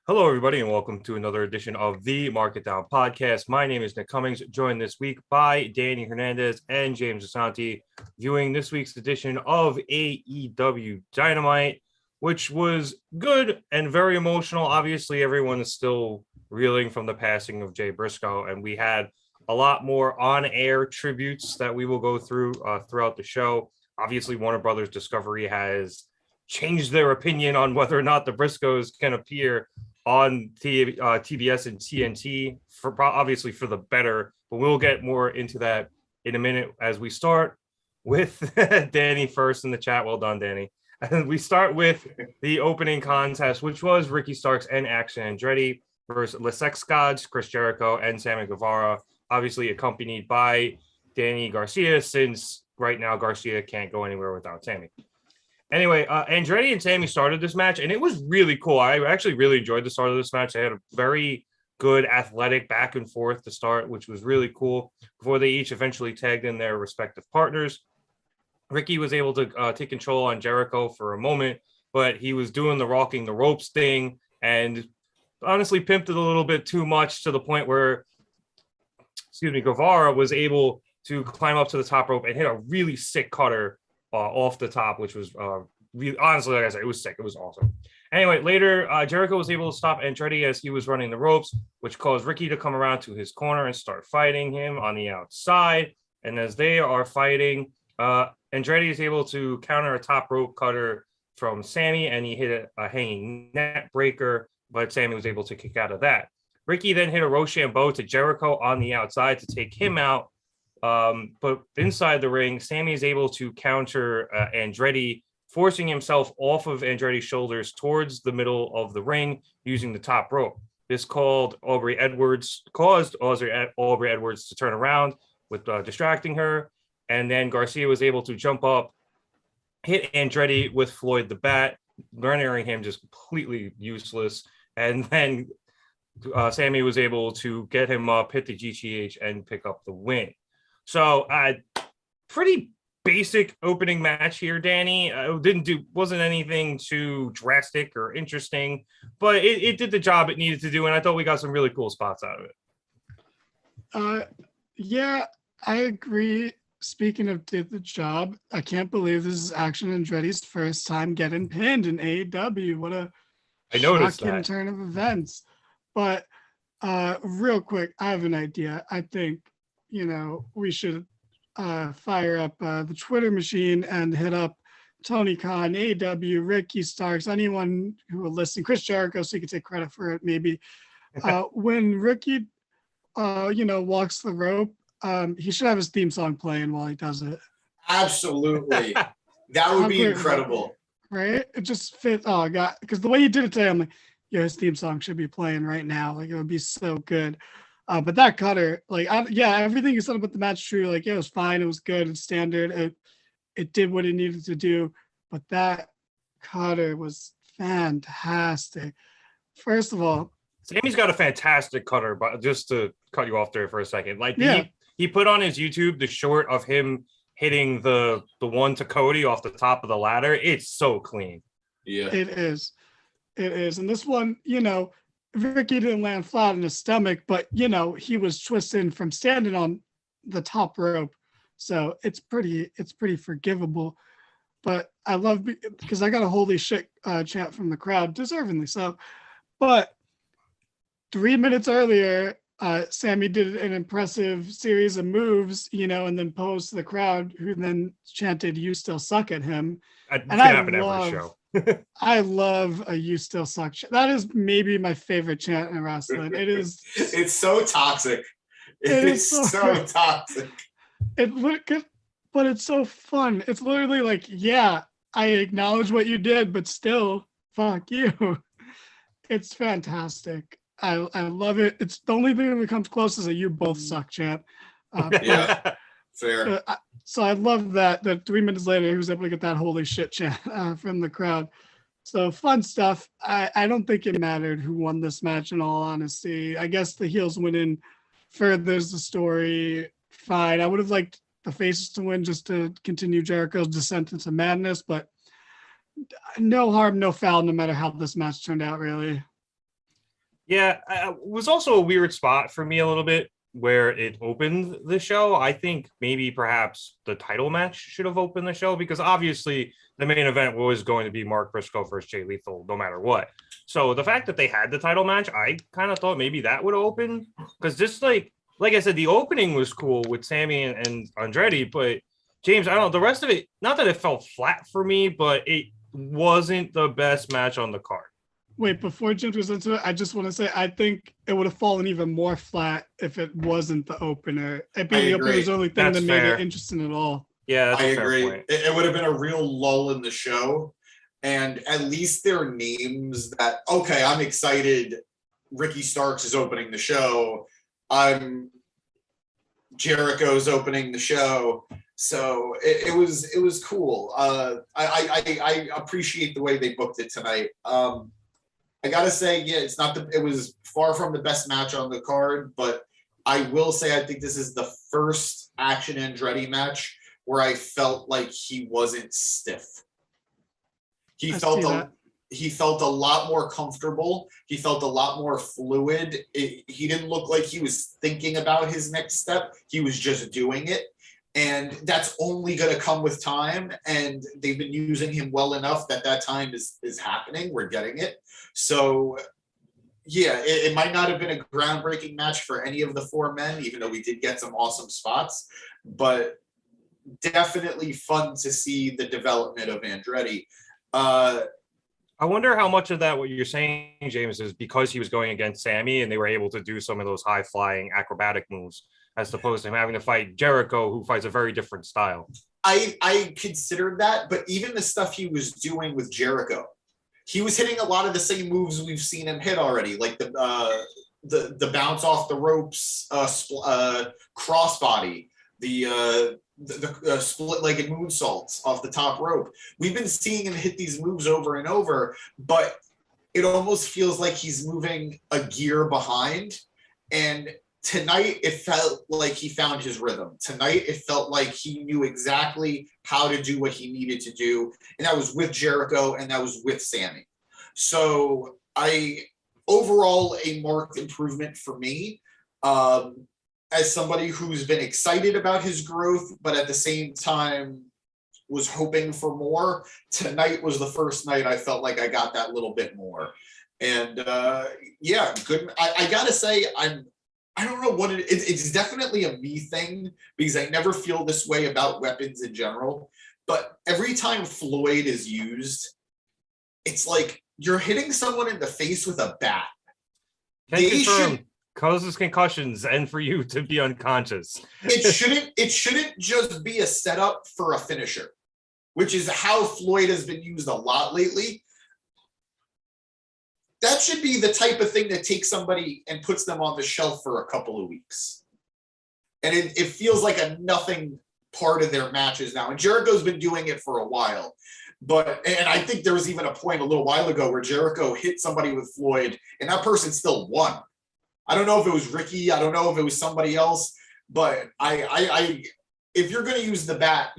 Hello, everybody, and welcome to another edition of the Market Down Podcast. My name is Nick Cummings, joined this week by Danny Hernandez and James Asante, viewing this week's edition of AEW Dynamite, which was good and very emotional. Obviously, everyone is still reeling from the passing of Jay Briscoe, and we had a lot more on-air tributes that we will go through throughout the show. Obviously, Warner Brothers Discovery has changed their opinion on whether or not the Briscoes can appear on TBS and TNT, obviously for the better, but we'll get more into that in a minute as we start with Danny first in the chat. Well done, Danny. And we start with the opening contest, which was Ricky Starks and Action Andretti versus Les Sex Gods, Chris Jericho, and Sammy Guevara, obviously accompanied by Danny Garcia, since right now Garcia can't go anywhere without Sammy. Anyway, Andretti and Sammy started this match, and it was really cool. I actually really enjoyed the start of this match. They had a very good athletic back and forth to start, which was really cool, before they each eventually tagged in their respective partners. Ricky was able to take control on Jericho for a moment, but he was doing the rocking the ropes thing and honestly pimped it a little bit too much, to the point where, Guevara was able to climb up to the top rope and hit a really sick cutter off the top, which was really, honestly, like I said, it was sick. It was awesome. Anyway, later, Jericho was able to stop Andretti as he was running the ropes, which caused Ricky to come around to his corner and start fighting him on the outside. And as they are fighting, Andretti is able to counter a top rope cutter from Sammy, and he hit a hanging net breaker, but Sammy was able to kick out of that. Ricky then hit a Rochambeau to Jericho on the outside to take him out. But inside the ring, Sammy is able to counter Andretti, forcing himself off of Andretti's shoulders towards the middle of the ring using the top rope. This caused Aubrey Edwards to turn around with distracting her. And then Garcia was able to jump up, hit Andretti with Floyd the Bat, rendering him just completely useless. And then Sammy was able to get him up, hit the GTH, and pick up the win. So, pretty basic opening match here, Danny. Wasn't anything too drastic or interesting, but it did the job it needed to do, and I thought we got some really cool spots out of it. Yeah, I agree. Speaking of did the job, I can't believe this is Action Andretti's first time getting pinned in AEW. What a shocking turn of events. But real quick, I have an idea. I think we should fire up the Twitter machine and hit up Tony Khan, AEW, Ricky Starks, anyone who will listen, Chris Jericho, so he can take credit for it maybe. When Ricky, walks the rope, he should have his theme song playing while he does it. Absolutely. That would be incredible. Right? It just fits. Oh, God. Because the way he did it today, I'm like, yeah, his theme song should be playing right now. Like, it would be so good. But that cutter, everything you said about the match true. Like, it was fine. It was good. It's standard. It did what it needed to do. But that cutter was fantastic. First of all, Sammy's got a fantastic cutter, but just to cut you off there for a second, he put on his YouTube the short of him hitting the one to Cody off the top of the ladder. It's so clean. Yeah, it is. And this one, Ricky didn't land flat on his stomach, but he was twisting from standing on the top rope, so it's pretty forgivable. But I love, because I got a holy shit chant from the crowd, deservingly so. But 3 minutes earlier, Sammy did an impressive series of moves, and then posed to the crowd, who then chanted "You still suck" at him. And I happen every show. I love a "You still suck" chant. That is maybe my favorite chant in wrestling. It is. It's so toxic. It is so toxic. But it's so fun. It's literally like, yeah, I acknowledge what you did, but still, fuck you. It's fantastic. I love it. It's the only thing that comes close is a "You both suck" chant. Yeah, fair. So I love that 3 minutes later, he was able to get that holy shit chant from the crowd. So fun stuff. I don't think it mattered who won this match, in all honesty. I guess the heels winning furthers the story. Fine. I would have liked the faces to win just to continue Jericho's descent into madness, but no harm, no foul, no matter how this match turned out, really. Yeah, it was also a weird spot for me a little bit where it opened the show. I think maybe perhaps the title match should have opened the show because obviously the main event was going to be Mark Briscoe versus Jay Lethal no matter what. So the fact that they had the title match, I kind of thought maybe that would open because just like I said, the opening was cool with Sammy and Andretti, but James, I don't know, the rest of it, not that it felt flat for me, but it wasn't the best match on the card. Wait, before James goes into it, I just want to say I think it would have fallen even more flat if it wasn't the opener. It being the opener was the only thing That's that fair. made it interesting at all. Yeah, I agree. It would have been a real lull in the show. And at least their names that, okay, I'm excited. Ricky Starks is opening the show. Jericho's opening the show. So it was cool. I appreciate the way they booked it tonight. I gotta say, yeah, it was far from the best match on the card, but I will say I think this is the first Action Andretti match where I felt like he wasn't stiff. He felt a lot more comfortable. He felt a lot more fluid. He didn't look like he was thinking about his next step. He was just doing it. And that's only going to come with time. And they've been using him well enough that time is happening. We're getting it. So, yeah, it might not have been a groundbreaking match for any of the four men, even though we did get some awesome spots. But definitely fun to see the development of Andretti. I wonder how much of that, what you're saying, James, is because he was going against Sammy and they were able to do some of those high-flying acrobatic moves as opposed to him having to fight Jericho, who fights a very different style. I considered that, but even the stuff he was doing with Jericho, he was hitting a lot of the same moves we've seen him hit already, like the bounce off the ropes, crossbody, the split-legged moonsaults off the top rope. We've been seeing him hit these moves over and over, but it almost feels like he's moving a gear behind. And tonight, it felt like he found his rhythm. Tonight, it felt like he knew exactly how to do what he needed to do. And that was with Jericho and that was with Sammy. So overall, a marked improvement for me. As somebody who's been excited about his growth, but at the same time was hoping for more, tonight was the first night I felt like I got that little bit more. And yeah, good. I gotta say, I don't know what it's definitely a me thing because I never feel this way about weapons in general. But every time Floyd is used, it's like you're hitting someone in the face with a bat. Causes concussions and for you to be unconscious. It shouldn't just be a setup for a finisher, which is how Floyd has been used a lot lately. That should be the type of thing that takes somebody and puts them on the shelf for a couple of weeks. And it feels like a nothing part of their matches now. And Jericho's been doing it for a while. And I think there was even a point a little while ago where Jericho hit somebody with Floyd and that person still won. I don't know if it was Ricky. I don't know if it was somebody else, but if you're going to use the bat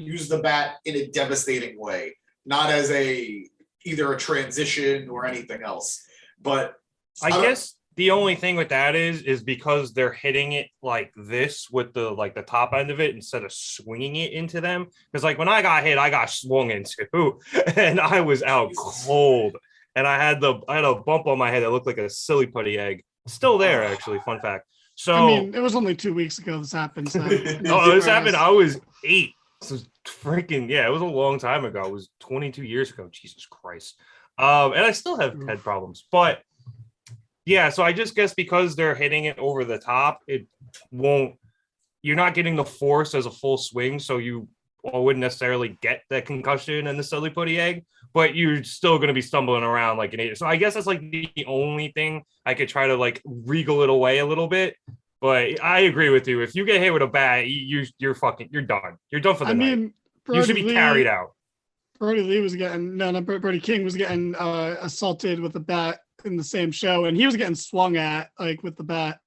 in a devastating way, not as either a transition or anything else. But I guess the only thing with that is because they're hitting it like this with the top end of it instead of swinging it into them. Because like when I got hit, I got swung into, and I was out cold, and I had a bump on my head that looked like a silly putty egg. Still there, actually. Fun fact. So I mean, it was only 2 weeks ago this happened. So this happened. I was 8. This was freaking it was a long time ago. It was 22 years ago. Jesus Christ. And I still have head problems, but yeah. So I just guess because they're hitting it over the top, you're not getting the force as a full swing, so you wouldn't necessarily get that concussion and the silly putty egg. But you're still going to be stumbling around like an idiot. So I guess that's like the only thing I could try to like wriggle it away a little bit. But I agree with you. If you get hit with a bat, you're done. You're done for the night. You should be carried out. Brody King was getting assaulted with a bat in the same show, and he was getting swung at like with the bat.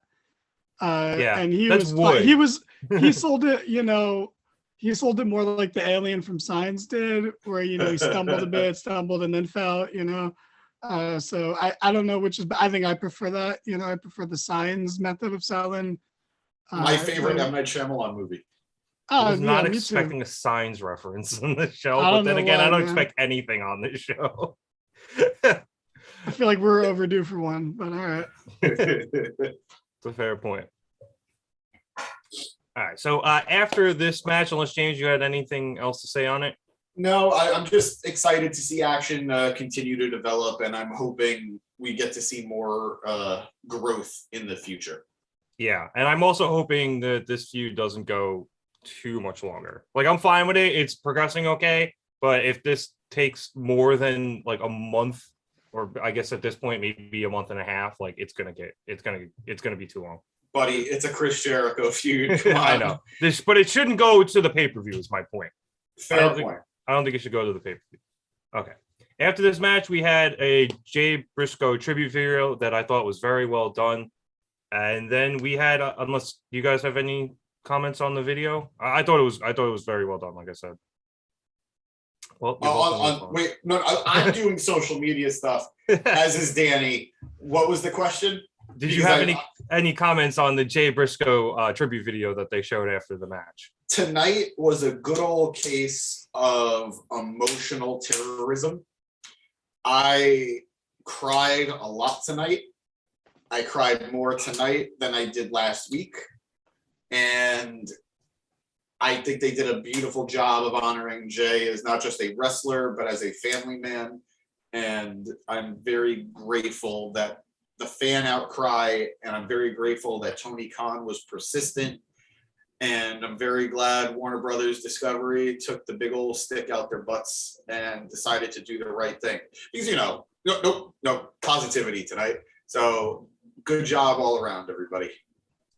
And he sold it, he sold it more like the alien from Signs did, where, he stumbled a bit, and then fell, So I don't know which is, but I think I prefer that. I prefer the signs method of selling. My favorite M. Night Shyamalan movie. I was not Yeah, me expecting too. a signs reference on the show, I but don't then know again, I why, don't man. expect anything on this show. I feel like we're overdue for one, but all right. It's a fair point. All right. So after this match, unless James, you had anything else to say on it? No, I'm just excited to see action continue to develop, and I'm hoping we get to see more growth in the future. Yeah, and I'm also hoping that this feud doesn't go too much longer. Like, I'm fine with it. It's progressing okay, but if this takes more than like a month, or I guess at this point maybe a month and a half, like it's gonna be too long. Buddy, it's a Chris Jericho feud. Come on. I know this, but it shouldn't go to the pay-per-view. Is my point. Fair point. I don't think it should go to the pay-per-view. Okay. After this match, we had a Jay Briscoe tribute video that I thought was very well done. And then we had, unless you guys have any comments on the video, I thought it was very well done. Like I said. Well, wait, no, I'm doing social media stuff, as is Danny. What was the question? Did you have any comments on the Jay Briscoe tribute video that they showed after the match? Tonight was a good old case of emotional terrorism. I cried a lot tonight. I cried more tonight than I did last week. And I think they did a beautiful job of honoring Jay as not just a wrestler, but as a family man. And I'm very grateful that the fan outcry, and I'm very grateful that Tony Khan was persistent. And I'm very glad Warner Brothers Discovery took the big old stick out their butts and decided to do the right thing. Because, no positivity tonight. So good job all around, everybody.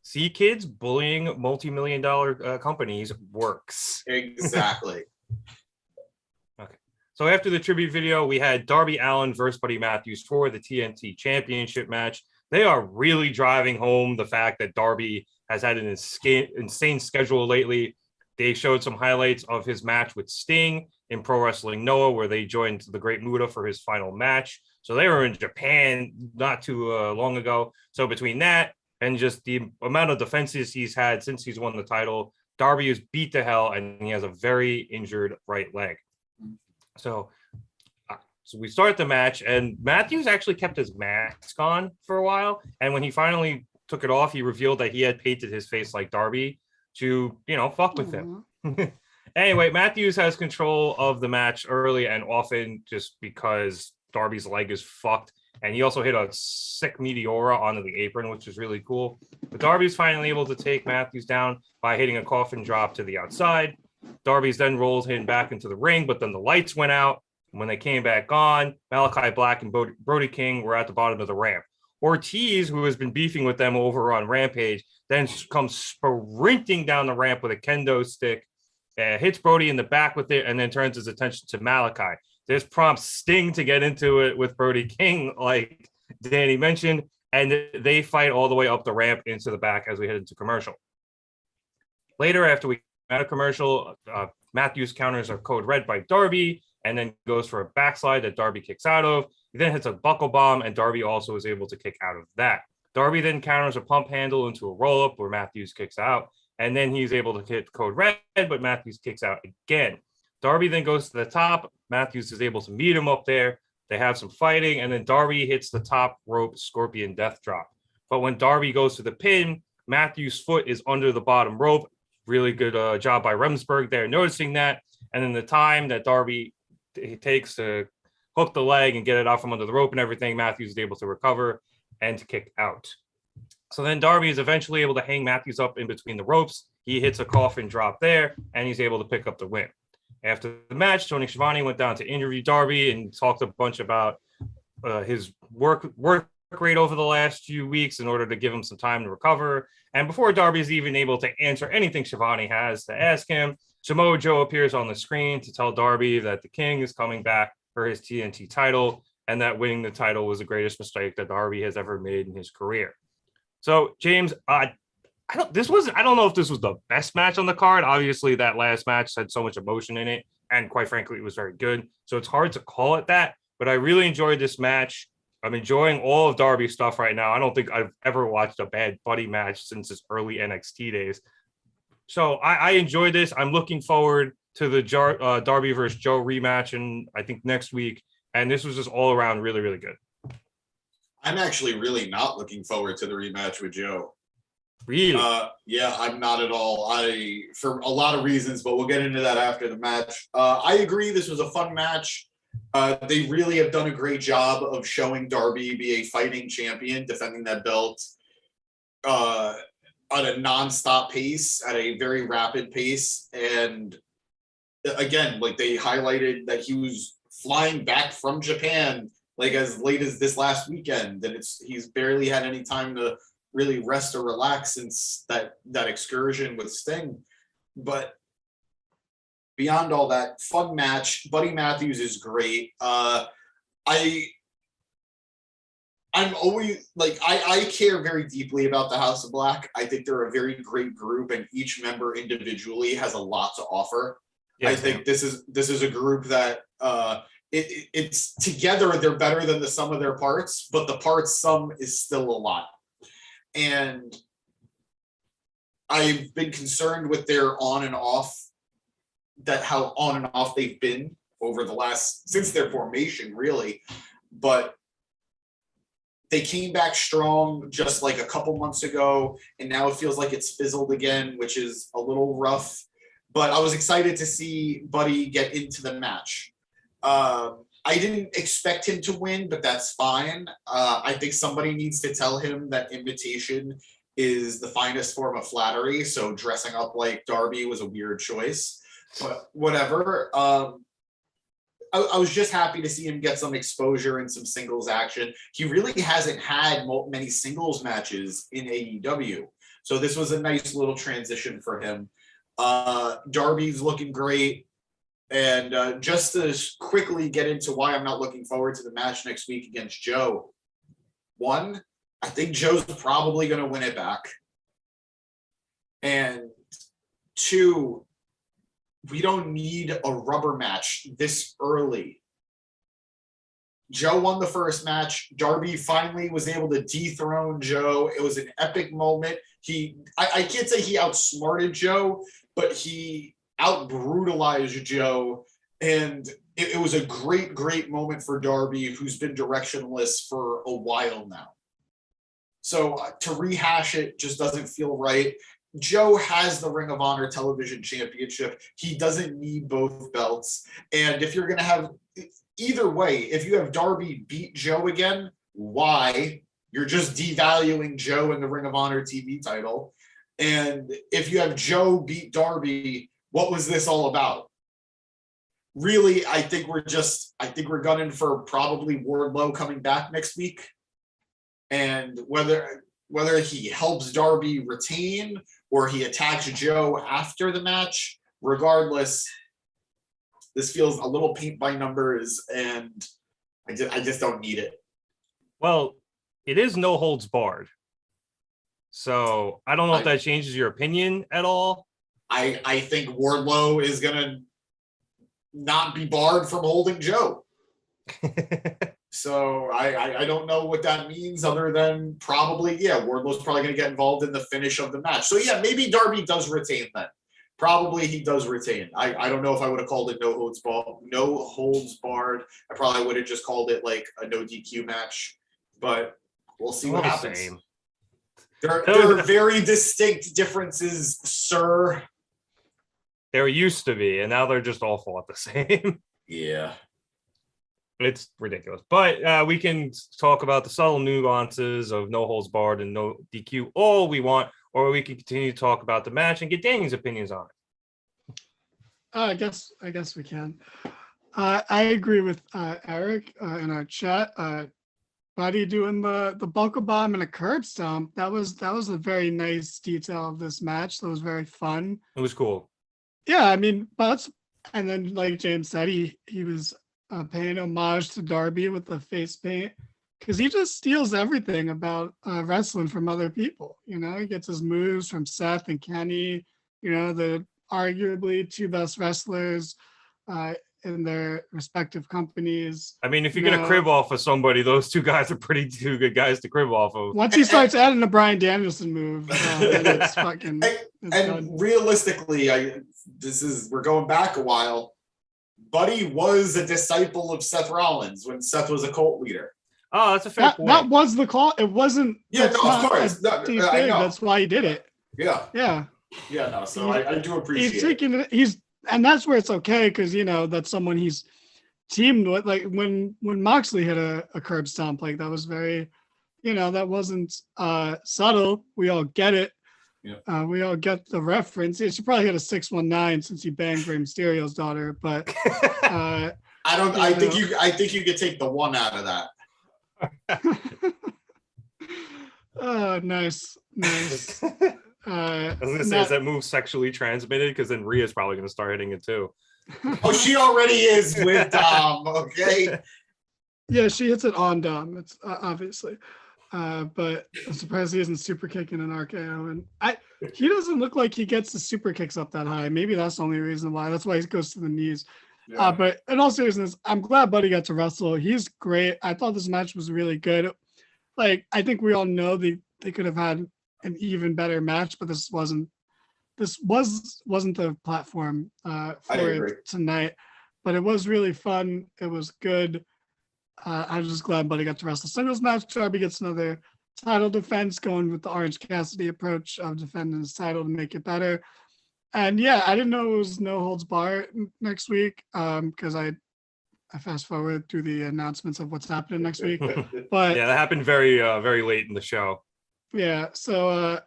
See, kids, bullying multi-million-dollar companies works. Exactly. Okay. So after the tribute video, we had Darby Allin versus Buddy Matthews for the TNT Championship match. They are really driving home the fact that Darby has had an insane schedule lately. They showed some highlights of his match with Sting in Pro Wrestling Noah, where they joined the Great Muta for his final match. So they were in Japan not too long ago. So between that and just the amount of defenses he's had since he's won the title, Darby is beat to hell, and he has a very injured right leg. So we start the match, and Matthews actually kept his mask on for a while. And when he finally took it off, he revealed that he had painted his face like Darby to, fuck with him. Anyway, Matthews has control of the match early and often just because Darby's leg is fucked. And he also hit a sick Meteora onto the apron, which is really cool. But Darby's finally able to take Matthews down by hitting a coffin drop to the outside. Darby's then rolls him back into the ring, but then the lights went out. When they came back on, Malachi Black and Brody King were at the bottom of the ramp. Ortiz, who has been beefing with them over on Rampage, then comes sprinting down the ramp with a kendo stick, hits Brody in the back with it, and then turns his attention to Malachi. This prompts Sting to get into it with Brody King, like Danny mentioned, and they fight all the way up the ramp into the back as we head into commercial. Later, after we had a commercial, Matthews counters a code red by Darby, and then goes for a backslide that Darby kicks out of. He then hits a buckle bomb, and Darby also is able to kick out of that. Darby then counters a pump handle into a roll-up where Matthews kicks out, and then he's able to hit code red, but Matthews kicks out again. Darby then goes to the top. Matthews is able to meet him up there. They have some fighting, and then Darby hits the top rope Scorpion Death Drop. But when Darby goes to the pin, Matthews' foot is under the bottom rope. Really good job by Remsburg there noticing that. And then the time that Darby takes to hook the leg and get it out from under the rope and everything, Matthews is able to recover and to kick out. So then Darby is eventually able to hang Matthews up in between the ropes. He hits a coffin drop there, and he's able to pick up the win. After the match, Tony Schiavone went down to interview Darby and talked a bunch about his work rate over the last few weeks in order to give him some time to recover. And before Darby is even able to answer anything Schiavone has to ask him, Samoa Joe appears on the screen to tell Darby that the King is coming back for his TNT title and that winning the title was the greatest mistake that Darby has ever made in his career. So, James, I don't know if this was the best match on the card. Obviously, that last match had so much emotion in it, and quite frankly, it was very good. So it's hard to call it that. but I really enjoyed this match. I'm enjoying all of Darby's stuff right now. I don't think I've ever watched a bad Buddy match since his early NXT days. So I enjoy this. I'm looking forward to the Darby versus Joe rematch, and I think next week. And this was just all around really, really good. I'm actually really not looking forward to the rematch with Joe. Really? Yeah, I'm not at all. For a lot of reasons, but we'll get into that after the match. I agree. This was a fun match. They really have done a great job of showing Darby be a fighting champion, defending that belt at a nonstop pace, at a very rapid pace. And again, like they highlighted that he was flying back from Japan like as late as this last weekend, and he's barely had any time to really rest or relax since that excursion with Sting. But beyond all that, fun match. Buddy Matthews is great. I'm always like I care very deeply about the House of Black. I think they're a very great group, and each member individually has a lot to offer. Yes, I think this is a group that it's together they're better than the sum of their parts, but the parts sum is still a lot. And I've been concerned with their on and off, how on and off they've been over since their formation, really. But they came back strong just like a couple months ago, and now it feels like it's fizzled again, which is a little rough. But I was excited to see Buddy get into the match. I didn't expect him to win, but that's fine. I think somebody needs to tell him that imitation is the finest form of flattery. So dressing up like Darby was a weird choice, but whatever. I was just happy to see him get some exposure and some singles action. He really hasn't had many singles matches in AEW. So this was a nice little transition for him. Darby's looking great. And just to quickly get into why I'm not looking forward to the match next week against Joe. One, I think Joe's probably going to win it back. And two, we don't need a rubber match this early. Joe won the first match. Darby finally was able to dethrone Joe. It was an epic moment. I can't say he outsmarted Joe, but he out-brutalized Joe, and it was a great, great moment for Darby, who's been directionless for a while now. So to rehash it just doesn't feel right. Joe has the Ring of Honor Television Championship. He doesn't need both belts. And if you're going to have either way, if you have Darby beat Joe again, why? You're just devaluing Joe in the Ring of Honor TV title. And if you have Joe beat Darby, what was this all about? Really, I think we're gunning for probably Wardlow coming back next week. And whether he helps Darby retain or he attacks Joe after the match, regardless, this feels a little paint by numbers, and I just don't need it. Well, it is no holds barred. So I don't know if that changes your opinion at all. I think Wardlow is going to not be barred from holding Joe. So I don't know what that means other than probably, Wardlow's probably going to get involved in the finish of the match. So maybe Darby does retain then. Probably he does retain. I don't know if I would have called it no holds barred. I probably would have just called it like a no DQ match, but we'll see what happens. Same. There are very distinct differences, sir. There used to be, and now they're just all fought the same. Yeah. It's ridiculous. But we can talk about the subtle nuances of no holds barred and no DQ all we want, or we can continue to talk about the match and get Danny's opinions on it. I guess we can. I agree with Eric in our chat. Buddy doing the buckle bomb and a curb stomp. That was a very nice detail of this match. That was very fun. It was cool. Yeah, I mean, and then like James said, he was paying homage to Darby with the face paint, because he just steals everything about wrestling from other people. You know, he gets his moves from Seth and Kenny. You know, the arguably two best wrestlers in their respective companies. I mean, if you're gonna crib off of somebody, those two guys are two good guys to crib off of. Once he starts adding a Bryan Danielson move, then it's fucking. And realistically, we're going back a while. Buddy was a disciple of Seth Rollins when Seth was a cult leader. Oh, that's a fair point. That was the call. It wasn't. Yeah, no, of course. No, I know. That's why he did it. Yeah. Yeah. Yeah, no, so I do appreciate he's taking it. And that's where it's okay because that's someone he's teamed with. Like when Moxley hit a curb stomp, like that was very, that wasn't subtle. We all get it. Yeah. We all get the reference. He should probably hit a 619 since he banged Rey Mysterio's daughter, but I think you could take the one out of that. Oh, nice. I was gonna say, is that move sexually transmitted? Because then Rhea's probably gonna start hitting it too. Oh, she already is with Dom. Okay. Yeah, she hits it on Dom. It's obviously, but I'm surprised he isn't super kicking an RKO. And he doesn't look like he gets the super kicks up that high. Maybe that's the only reason why. That's why he goes to the knees. Yeah. But in all seriousness, I'm glad Buddy got to wrestle. He's great. I thought this match was really good. Like I think we all know they could have had an even better match, but this wasn't the platform for it tonight. But it was really fun. It was good. I'm just glad Buddy got to wrestle singles match. Darby gets another title defense, going with the Orange Cassidy approach of defending his title to make it better. And yeah, I didn't know it was no holds bar next week because I fast forward through the announcements of what's happening next week. But yeah, that happened very very late in the show. Yeah, so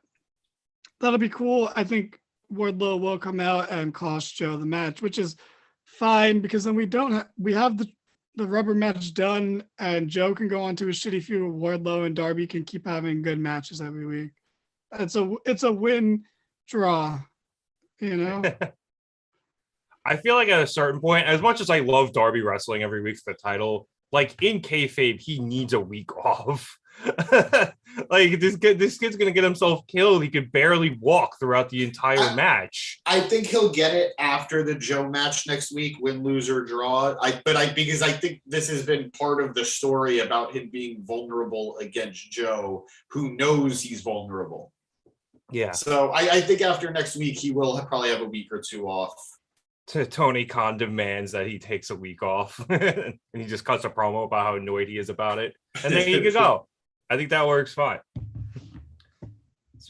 that'll be cool. I think Wardlow will come out and cost Joe the match, which is fine because then we have the rubber match done, and Joe can go on to a shitty feud with Wardlow, and Darby can keep having good matches every week. It's a win draw, I feel like at a certain point, as much as I love Darby wrestling every week for the title, like in kayfabe, he needs a week off. Like this kid's gonna get himself killed. He could barely walk throughout the entire match. I think he'll get it after the Joe match next week, win, lose, or draw. Because I think this has been part of the story about him being vulnerable against Joe, who knows he's vulnerable. Yeah. So I think after next week he will probably have a week or two off. Tony Khan demands that he takes a week off, and he just cuts a promo about how annoyed he is about it, and then he can go. I think that works fine.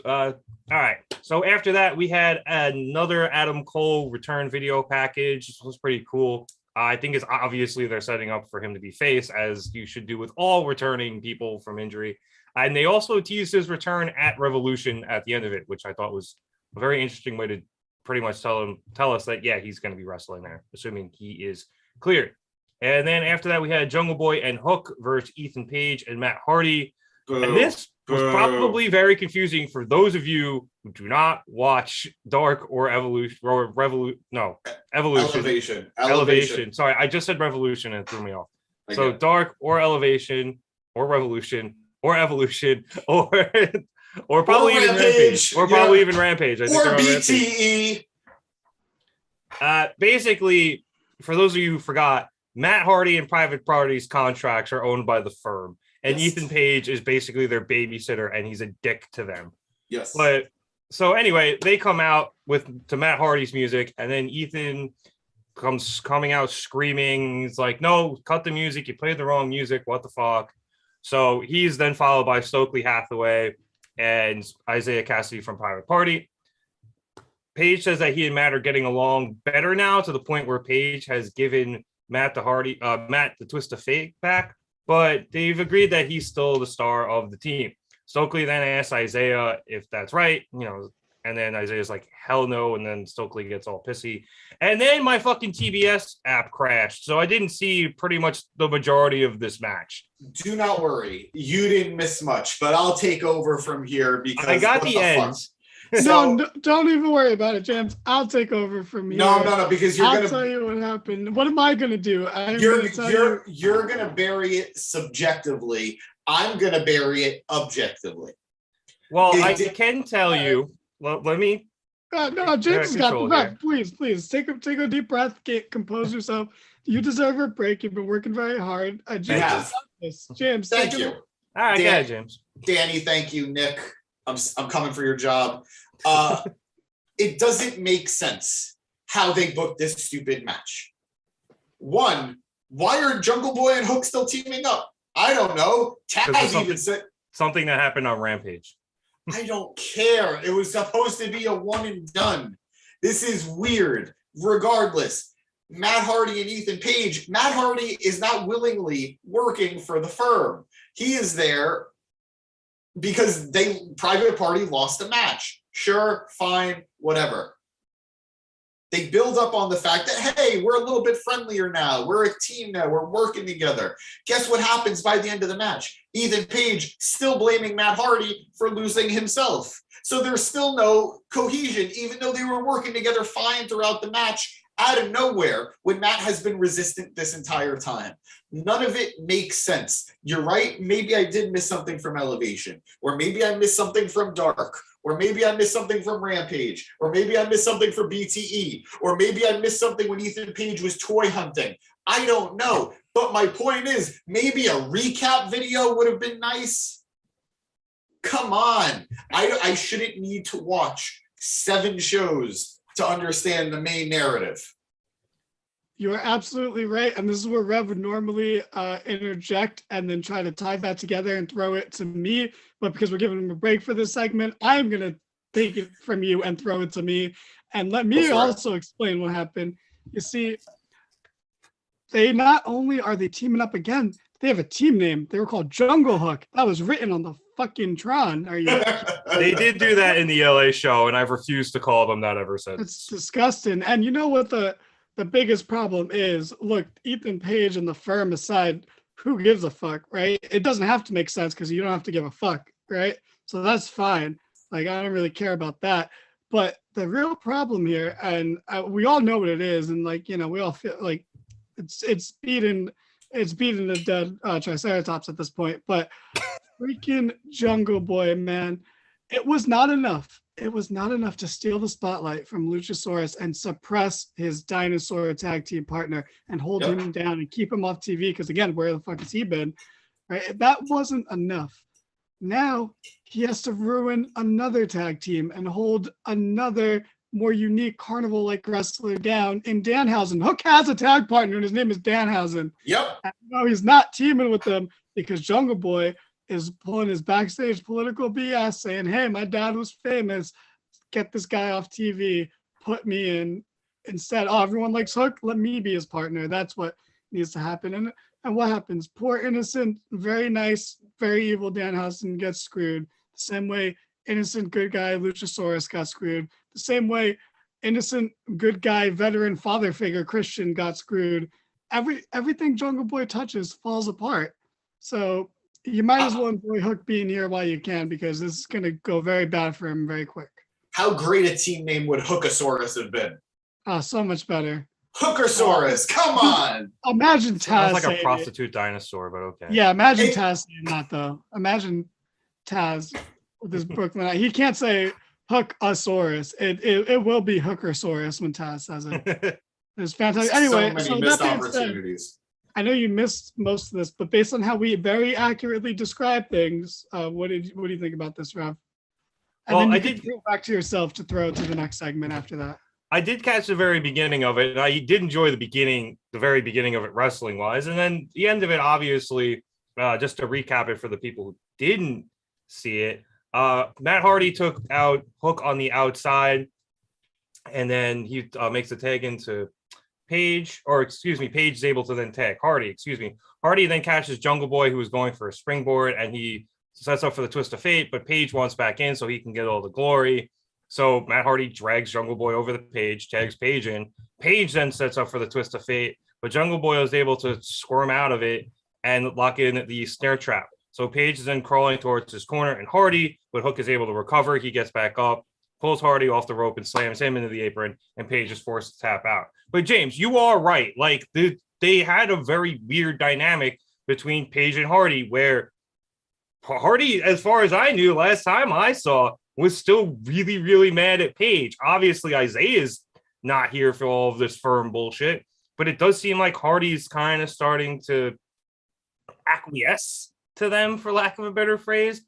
All right. So after that, we had another Adam Cole return video package. This was pretty cool. I think it's obviously they're setting up for him to be face, as you should do with all returning people from injury. And they also teased his return at Revolution at the end of it, which I thought was a very interesting way to pretty much tell us that, yeah, he's going to be wrestling there, assuming he is cleared. And then after that, we had Jungle Boy and Hook versus Ethan Page and Matt Hardy. And this was probably very confusing for those of you who do not watch Dark or Evolution or Evolution. Elevation. Sorry, I just said Revolution and it threw me off. So Dark or Elevation or Revolution or Evolution or probably even Rampage. Or probably even Rampage. I think or BTE. Basically, for those of you who forgot, Matt Hardy and Private Party's contracts are owned by the firm. And yes. Ethan Page is basically their babysitter, and he's a dick to them. Yes. But so anyway, they come out to Matt Hardy's music, and then Ethan coming out screaming. He's like, "No, cut the music! You played the wrong music. What the fuck?" So he's then followed by Stokely Hathaway and Isaiah Cassidy from Private Party. Page says that he and Matt are getting along better now, to the point where Page has given Matt the twist of fate back. But they've agreed that he's still the star of the team. Stokely then asks Isaiah if that's right, and then Isaiah's like, hell no, and then Stokely gets all pissy. And then my fucking TBS app crashed, so I didn't see pretty much the majority of this match. Do not worry. You didn't miss much, but I'll take over from here because I got the ends. So, no, don't even worry about it, James. I'll take over from here. No, because I'll tell you what happened. What am I going to do? You're going to bury it subjectively. I'm going to bury it objectively. Well, I can tell you. Well, let me. No, James has got the back. Please take a deep breath. Compose yourself. You deserve a break. You've been working very hard. James, have. James, Thank take it you. away. All right, Dan- James. Danny, thank you. Nick, I'm coming for your job. It doesn't make sense how they booked this stupid match. One, why are Jungle Boy and Hook still teaming up? I don't know. Taz even said something that happened on Rampage. I don't care. It was supposed to be a one and done. This is weird. Regardless, Matt Hardy and Ethan Page. Matt Hardy is not willingly working for the firm. He is there because Private Party lost a match. Sure, fine, whatever. They build up on the fact that, hey, we're a little bit friendlier now. We're a team now. We're working together. Guess what happens by the end of the match? Ethan Page still blaming Matt Hardy for losing himself. So there's still no cohesion, even though they were working together fine throughout the match, out of nowhere, when Matt has been resistant this entire time. None of it makes sense. You're right. Maybe I did miss something from Elevation, or maybe I missed something from Dark, or maybe I missed something from Rampage, or maybe I missed something from BTE, or maybe I missed something when Ethan Page was toy hunting. I don't know. But my point is, maybe a recap video would have been nice. Come on. I shouldn't need to watch 7 shows to understand the main narrative. You are absolutely right. And this is where Rev would normally interject and then try to tie that together and throw it to me. But because we're giving him a break for this segment, I'm going to take it from you and throw it to me. And let me also explain what happened. You see, they not only are they teaming up again, they have a team name. They were called Jungle Hook. That was written on the fucking Tron. Are you? They did do that in the LA show, and I've refused to call them that ever since. It's disgusting. And you know what the biggest problem is? Look, Ethan Page and the firm aside, who gives a fuck, right? It doesn't have to make sense because you don't have to give a fuck, right? So that's fine. Like, I don't really care about that. But the real problem here, and we all know what it is, and like, you know, we all feel like it's beating the dead Triceratops at this point. But freaking Jungle Boy, man, it was not enough. It was not enough to steal the spotlight from Luchasaurus and suppress his dinosaur tag team partner and hold him down and keep him off TV. Because again, where the fuck has he been? Right? That wasn't enough. Now he has to ruin another tag team and hold another more unique carnival-like wrestler down in Danhausen. Hook has a tag partner, and his name is Danhausen. Yep. And no, he's not teaming with them because Jungle Boy is pulling his backstage political BS, saying, hey, my dad was famous. Get this guy off TV. Put me in. Instead, oh, everyone likes Hook. Let me be his partner. That's what needs to happen. And what happens? Poor, innocent, very nice, very evil Danhausen gets screwed. The same way innocent, good guy Luchasaurus got screwed. The same way innocent, good guy, veteran father figure Christian got screwed. Everything Jungle Boy touches falls apart. So you might as well enjoy Hook being here while you can, because this is going to go very bad for him very quick. How great a team name would Hookasaurus have been? Oh, so much better. Hookersaurus, come on. Imagine Taz. Sounds like a prostitute dinosaur, but okay. Yeah, imagine Taz saying that, though. Imagine Taz with his Brooklyn. He can't say Hookasaurus. It will be Hookersaurus when Taz says it. It's fantastic. Anyway, so many missed opportunities. I know you missed most of this, but based on how we very accurately describe things, what do you think about this, Rob? And well, then I did go back to yourself to throw to the next segment after that. I did catch the very beginning of it, and I did enjoy the very beginning of it wrestling wise, and then the end of it, obviously, just to recap it for the people who didn't see it. Matt Hardy took out Hook on the outside, and then he makes the tag into Page, Page is able to then tag Hardy, Hardy then catches Jungle Boy, who was going for a springboard, and he sets up for the twist of fate, but Page wants back in so he can get all the glory. So Matt Hardy drags Jungle Boy over the Page, tags Page in. Page then sets up for the twist of fate, but Jungle Boy was able to squirm out of it and lock in the snare trap. So Page is then crawling towards his corner, and Hardy, but Hook is able to recover. He gets back up, pulls Hardy off the rope and slams him into the apron, and Page is forced to tap out. But James, you are right. Like they had a very weird dynamic between Page and Hardy, where Hardy, as far as I knew last time I saw, was still really, really mad at Page. Obviously, Isaiah's not here for all of this firm bullshit. but it does seem like Hardy's kind of starting to acquiesce to them, for lack of a better phrase.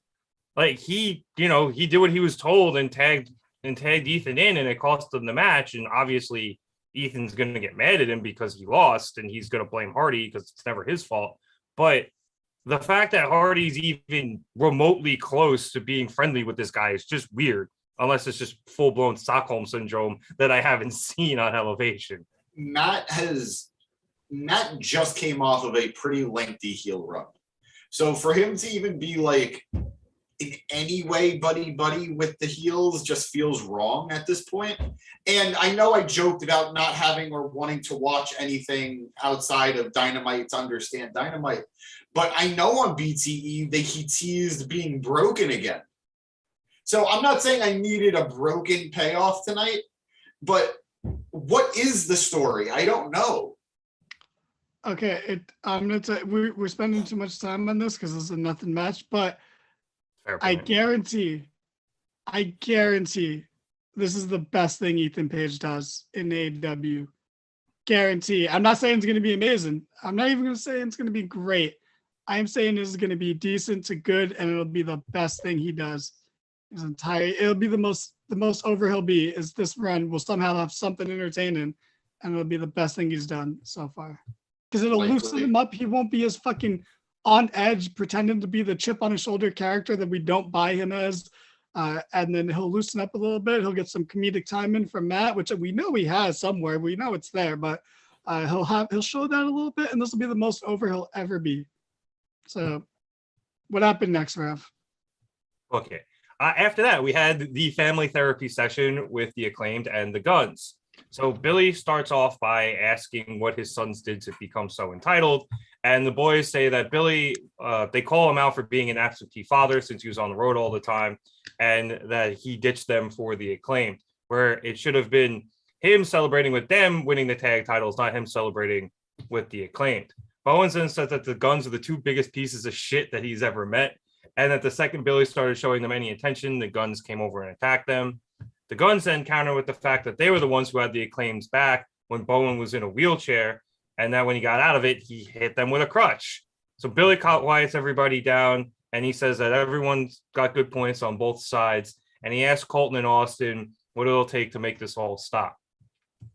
Like he did what he was told and tagged Ethan in, and it cost him the match. And obviously Ethan's going to get mad at him because he lost, and he's going to blame Hardy because it's never his fault. But the fact that Hardy's even remotely close to being friendly with this guy is just weird, unless it's just full-blown Stockholm syndrome that I haven't seen on Elevation. Matt just came off of a pretty lengthy heel run. So for him to even be like in any way buddy with the heels just feels wrong at this point. And I know I joked about not having or wanting to watch anything outside of Dynamite to understand Dynamite, but I know on BTE he teased being broken again. So I'm not saying I needed a broken payoff tonight, but what is the story? I don't know. Okay, I'm gonna tell we're spending too much time on this because this is a nothing match, but I guarantee this is the best thing Ethan Page does in AEW. Guarantee. I'm not saying it's going to be amazing. I'm not even going to say it's going to be great. I'm saying this is going to be decent to good, and it'll be the best thing he does. It'll be the most over he'll be is this run will somehow have something entertaining, and it'll be the best thing he's done so far. Because it'll loosen him up. He won't be as fucking on edge, pretending to be the chip on his shoulder character that we don't buy him as. And then he'll loosen up a little bit. He'll get some comedic time in from Matt, which we know he has somewhere. We know it's there, but he'll show that a little bit, and this will be the most over he'll ever be. So, what happened next, Rev? Okay. After that, we had the family therapy session with the Acclaimed and the Guns. So Billy starts off by asking what his sons did to become so entitled. And the boys say that Billy, they call him out for being an absentee father since he was on the road all the time, and that he ditched them for the Acclaimed, where it should have been him celebrating with them winning the tag titles, not him celebrating with the Acclaimed. Bowens then said that the Guns are the two biggest pieces of shit that he's ever met, and that the second Billy started showing them any attention, the Guns came over and attacked them. The Guns then counter with the fact that they were the ones who had the Acclaim's back when Bowen was in a wheelchair, and that when he got out of it, he hit them with a crutch. So Billy quiets everybody down, and he says that everyone's got good points on both sides, and he asks Colton and Austin what it'll take to make this all stop.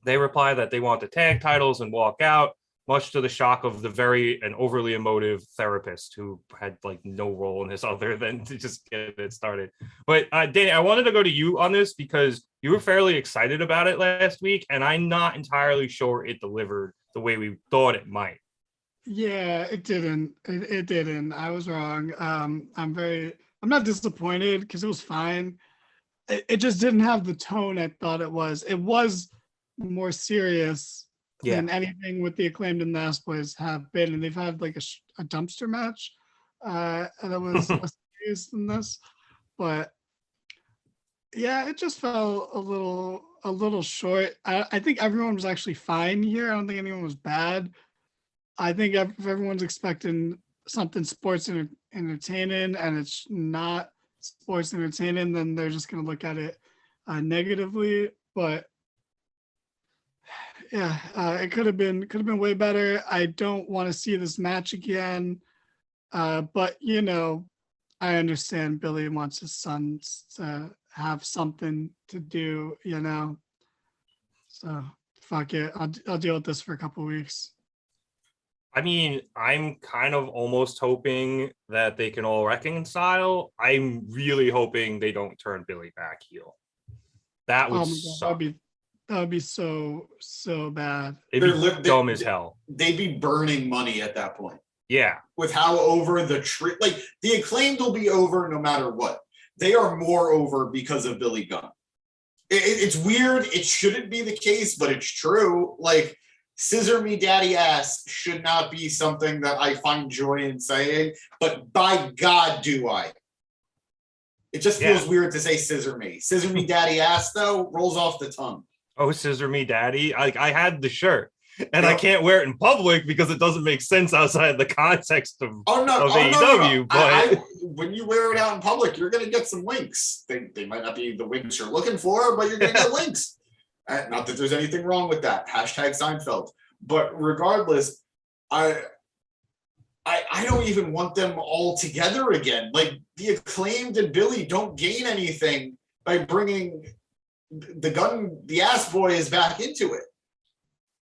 They reply that they want the tag titles and walk out, much to the shock of the very and overly emotive therapist who had like no role in this other than to just get it started. But Danny, I wanted to go to you on this because you were fairly excited about it last week, and I'm not entirely sure it delivered the way we thought it might. Yeah, it didn't. It didn't. I was wrong. I'm not disappointed because it was fine. It just didn't have the tone I thought it was. It was more serious than anything with the Acclaimed in the last place have been, and they've had like a dumpster match, and it was less serious than this. But yeah, it just fell a little short. I think everyone was actually fine here. I don't think anyone was bad. I think if everyone's expecting something sports entertaining and it's not sports entertaining, then they're just going to look at it negatively. But yeah, it could have been way better. I don't want to see this match again. But you know, I understand Billy wants his sons to have something to do, you know. So fuck it. I'll deal with this for a couple of weeks. I mean, I'm kind of almost hoping that they can all reconcile. I'm really hoping they don't turn Billy back heel. That would suck. That would be so bad. It'd be dumb as hell. They'd be burning money at that point. Yeah. With how over the like the Acclaimed will be over no matter what. They are more over because of Billy Gunn. It's weird. It shouldn't be the case, but it's true. Like, scissor me daddy ass should not be something that I find joy in saying, but by God do I. It just feels weird to say scissor me. Scissor me daddy ass, though, rolls off the tongue. Oh, scissor me daddy. I had the shirt, and I can't wear it in public because it doesn't make sense outside the context of AEW. But when you wear it out in public, you're going to get some winks. They might not be the winks you're looking for, but you're going to get winks. Not that there's anything wrong with that. Hashtag Seinfeld. But regardless, I don't even want them all together again. Like the Acclaimed and Billy don't gain anything by bringing the Ass Boys back into it.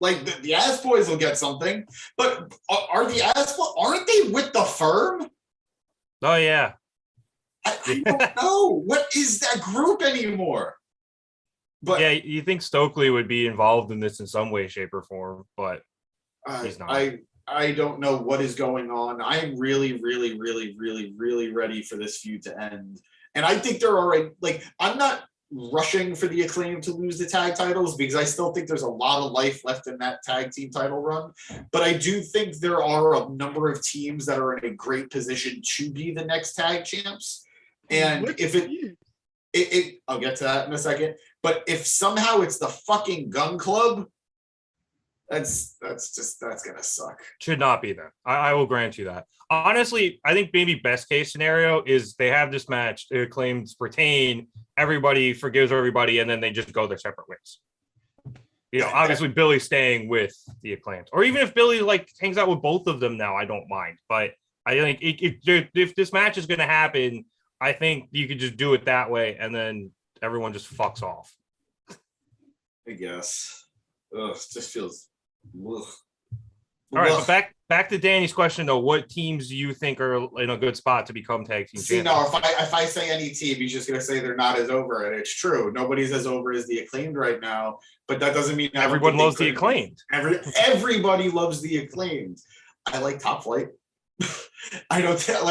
Like the Ass Boys will get something, but are the Ass Boys, aren't they with the Firm? Oh yeah. I don't know. What is that group anymore? But yeah, you think Stokely would be involved in this in some way, shape, or form, but he's not. I don't know what is going on. I'm really, really, really, really, really ready for this feud to end. And I think they're already, like, I'm not rushing for the Acclaim to lose the tag titles because I still think there's a lot of life left in that tag team title run. But I do think there are a number of teams that are in a great position to be the next tag champs. And if it I'll get to that in a second. But if somehow it's the fucking Gun Club, that's gonna suck. Should not be that. I will grant you that. Honestly, I think maybe best case scenario is they have this match, the Acclaims retain, everybody forgives everybody, and then they just go their separate ways. You know, obviously Billy's staying with the Acclaimed, or even if Billy like hangs out with both of them now, I don't mind. But I think if this match is going to happen, I think you could just do it that way, and then everyone just fucks off. I guess. Ugh, it just feels. Ugh. All right, but back to Danny's question though. What teams do you think are in a good spot to become tag team champions? No, if I say any team, he's just gonna say they're not as over, and it's true. Nobody's as over as the Acclaimed right now, but that doesn't mean everyone loves the Acclaimed. Everybody loves the Acclaimed. I like Top Flight. I'm not saying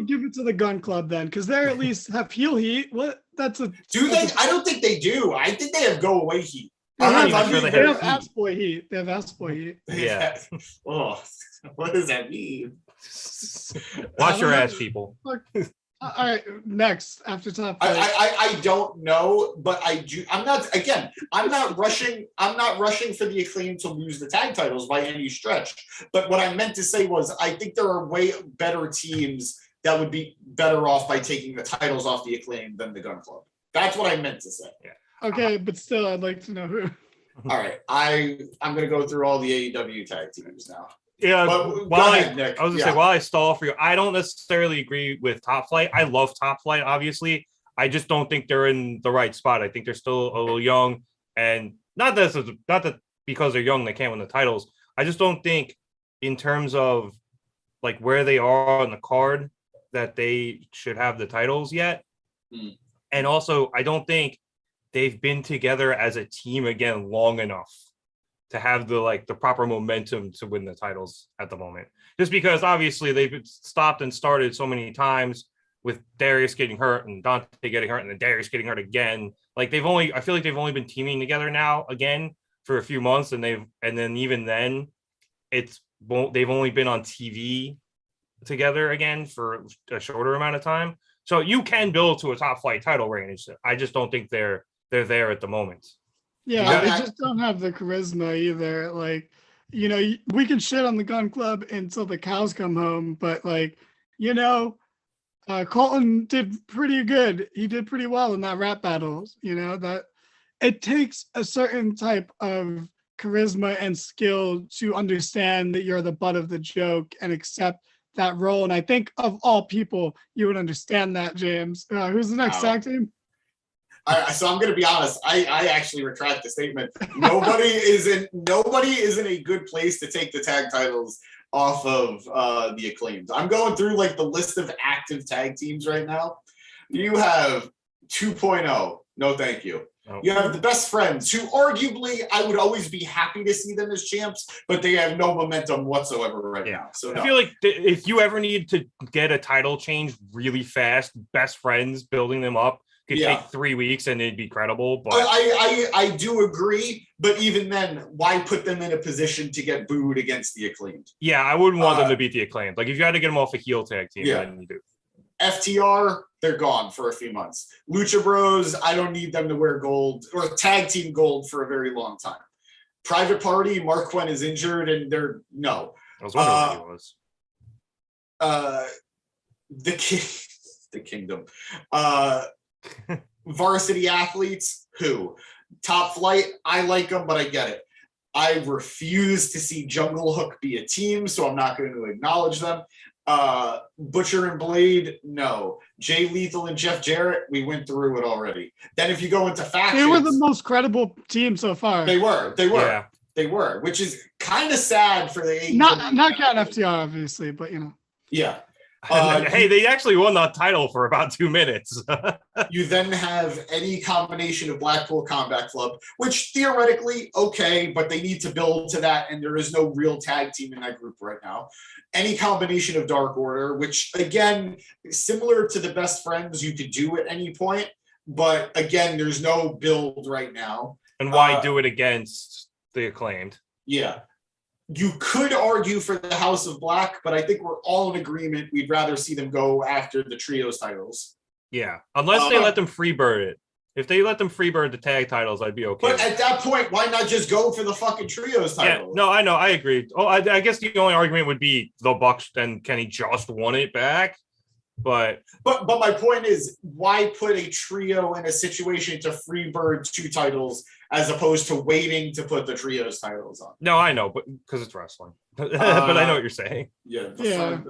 give it to the Gun Club then, because they at least have heel heat. What? Do they? I don't think they do. I think they have go away heat. They have ass boy heat. They have ass boy heat. Yeah. Oh, what does that mean? Wash your ass, people. All right, next after Top Flight. I don't know, but I do. I'm not rushing. I'm not rushing for the Acclaim to lose the tag titles by any stretch. But what I meant to say was, I think there are way better teams that would be better off by taking the titles off the Acclaim than the Gun Club. That's what I meant to say. Yeah. Okay, but still, I'd like to know who. All right, I'm going to go through all the AEW tag teams now. Yeah, Nick. I was gonna say, while I stall for you, I don't necessarily agree with Top Flight. I love Top Flight, obviously. I just don't think they're in the right spot. I think they're still a little young, and not that because they're young they can't win the titles. I just don't think, in terms of like where they are on the card, that they should have the titles yet. And also, I don't think they've been together as a team again long enough to have the proper momentum to win the titles at the moment. Just because obviously they've stopped and started so many times with Darius getting hurt and Dante getting hurt and then Darius getting hurt again. I feel like they've only been teaming together now again for a few months, and then even then they've only been on TV together again for a shorter amount of time. So you can build to a Top Flight title range. I just don't think they're there at the moment. Yeah, they just don't have the charisma either. Like, you know, we can shit on the Gun Club until the cows come home, but Colton did pretty good. He did pretty well in that rap battle. You know, that it takes a certain type of charisma and skill to understand that you're the butt of the joke and accept that role. And I think of all people, you would understand that, James. Who's the next tag team? So I'm going to be honest. I actually retract the statement. Nobody is in a good place to take the tag titles off of the Acclaimed. I'm going through like the list of active tag teams right now. You have 2.0. No, thank you. Oh. You have the Best Friends, who arguably I would always be happy to see them as champs, but they have no momentum whatsoever right now. So I feel like if you ever need to get a title change really fast, Best Friends, building them up could take 3 weeks and it'd be credible. But I do agree, but even then, why put them in a position to get booed against the Acclaimed? Yeah, I wouldn't want them to beat the Acclaimed. Like if you had to get them off a heel tag team, then you do. FTR, they're gone for a few months. Lucha Bros, I don't need them to wear gold or tag team gold for a very long time. Private Party, Mark Quinn is injured, and they're no. I was wondering what he was. The Kingdom. Varsity Athletes, who? Top Flight, I like them, but I get it. I refuse to see Jungle Hook be a team, so I'm not going to acknowledge them. Butcher and Blade, no. Jay Lethal and Jeff Jarrett, we went through it already. Then if you go into factions, they were the most credible team so far. They were, which is kind of sad for the AEW. Not counting FTR, obviously, but you know. Yeah. Hey, they actually won that title for about 2 minutes. You then have any combination of Blackpool Combat Club, which theoretically, okay, but they need to build to that, and there is no real tag team in that group right now. Any combination of Dark Order, which, again, similar to the Best Friends you could do at any point, but, again, there's no build right now. And why do it against the Acclaimed? Yeah. You could argue for the House of Black, but I think we're all in agreement. We'd rather see them go after the trios titles. Yeah, unless they let them freebird it. If they let them freebird the tag titles, I'd be okay. But at that point, why not just go for the fucking trios title? Yeah, no, I know, I agree. Oh, I guess the only argument would be the Bucks and Kenny just won it back. But my point is, why put a trio in a situation to freebird 2 titles as opposed to waiting to put the trios titles on? No, I know, but because it's wrestling. But I know what you're saying. Yeah.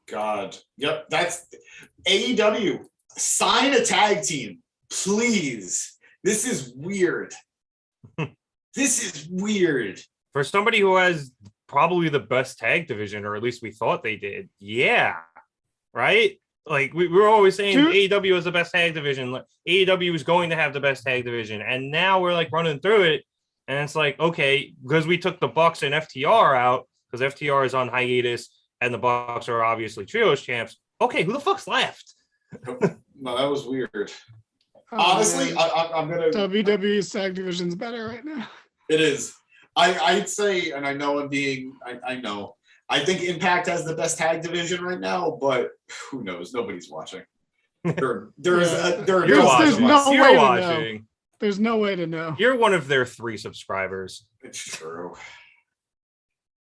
God. Yep. That's AEW. Sign a tag team, please. This is weird. This is weird. For somebody who has probably the best tag division, or at least we thought they did. Yeah. Right? Like we were always saying AEW is the best tag division. Like, AEW is going to have the best tag division. And now we're like running through it. And it's like, okay, because we took the Bucks and FTR out, because FTR is on hiatus and the Bucks are obviously trios champs. Okay, who the fuck's left? No, that was weird. Honestly, I'm gonna WWE's tag division's better right now. It is. I'd say, and I know I'm being I know. I think Impact has the best tag division right now, but who knows? Nobody's watching. There's no way. There's no way to know. You're one of their 3 subscribers. It's true.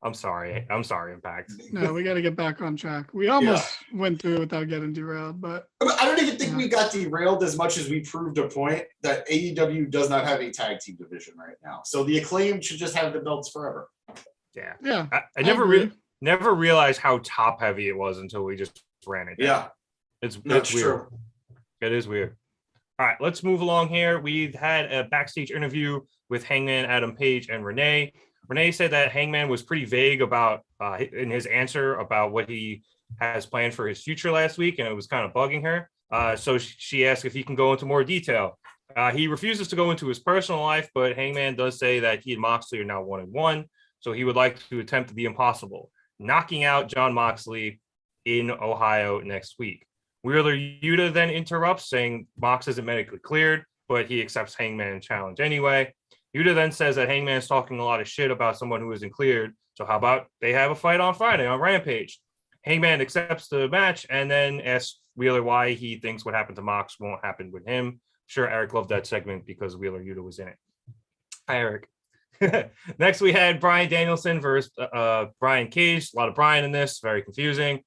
I'm sorry, Impact. No, we got to get back on track. We almost went through without getting derailed, but I don't even think we got derailed as much as we proved a point that AEW does not have a tag team division right now. So the Acclaimed should just have the belts forever. Yeah. I never realized how top heavy it was until we just ran it down. Yeah, it's weird. True. It is weird. All right, let's move along here. We've had a backstage interview with Hangman Adam Page and Renee. Renee said that Hangman was pretty vague about in his answer about what he has planned for his future last week, and it was kind of bugging her. So she asked if he can go into more detail. He refuses to go into his personal life, but Hangman does say that he and Moxley are now 1-1, so he would like to attempt the impossible, knocking out Jon Moxley in Ohio next week. Wheeler Yuta then interrupts, saying Mox isn't medically cleared, but he accepts Hangman's challenge anyway. Yuta then says that Hangman's talking a lot of shit about someone who isn't cleared, so how about they have a fight on Friday on Rampage? Hangman accepts the match and then asks Wheeler why he thinks what happened to Mox won't happen with him. I'm sure Eric loved that segment because Wheeler Yuta was in it. Hi, Eric. Next, we had Bryan Danielson versus Brian Cage. A lot of Brian in this, very confusing.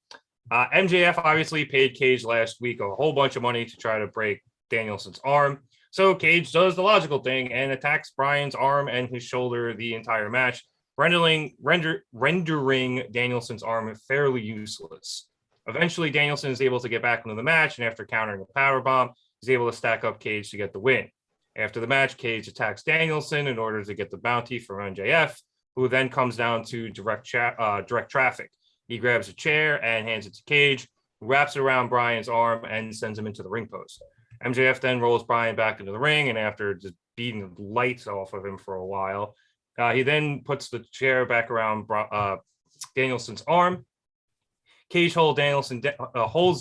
MJF obviously paid Cage last week a whole bunch of money to try to break Danielson's arm. So Cage does the logical thing and attacks Bryan's arm and his shoulder the entire match, rendering Danielson's arm fairly useless. Eventually, Danielson is able to get back into the match, and after countering a powerbomb, he's able to stack up Cage to get the win. After the match, Cage attacks Danielson in order to get the bounty from MJF, who then comes down to direct traffic. He grabs a chair and hands it to Cage, who wraps it around Bryan's arm and sends him into the ring post. MJF then rolls Bryan back into the ring, and after just beating the lights off of him for a while, he then puts the chair back around Danielson's arm. Cage holds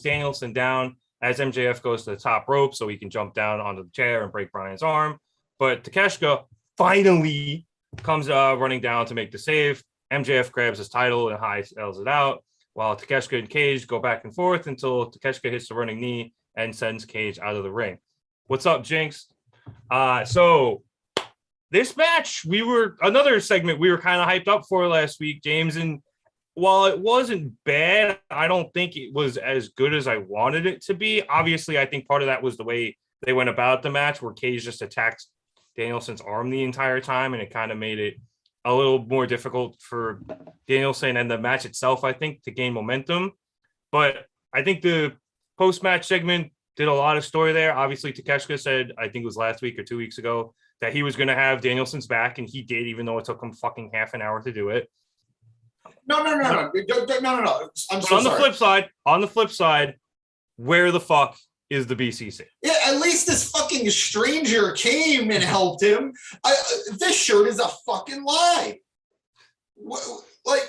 Danielson down as MJF goes to the top rope so he can jump down onto the chair and break Bryan's arm. But Takeshita finally comes running down to make the save. MJF grabs his title and high-tails it out, while Takeshita and Cage go back and forth until Takeshita hits the running knee and sends Cage out of the ring. What's up, Jinx? So this match, another segment we were kind of hyped up for last week, James, and while it wasn't bad, I don't think it was as good as I wanted it to be. Obviously, I think part of that was the way they went about the match, where Cage just attacked Danielson's arm the entire time, and it kind of made it a little more difficult for Danielson and the match itself, I think, to gain momentum. But I think the post-match segment did a lot of story there. Obviously, Takeshita said, I think it was last week or 2 weeks ago, that he was going to have Danielson's back, and he did, even though it took him fucking half an hour to do it. No. I'm But so on the sorry. flip side, where the fuck is the BCC? Yeah, at least this fucking stranger came and helped him. This shirt is a fucking lie. Like,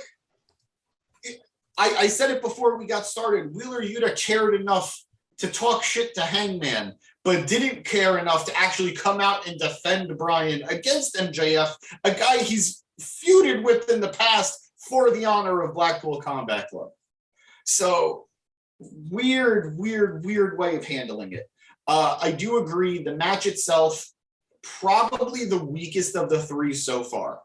I said it before we got started. Wheeler Yuta cared enough to talk shit to Hangman, but didn't care enough to actually come out and defend Bryan against MJF, a guy he's feuded with in the past for the honor of Blackpool Combat Club. So weird way of handling it. I do agree the match itself, probably the weakest of the three so far.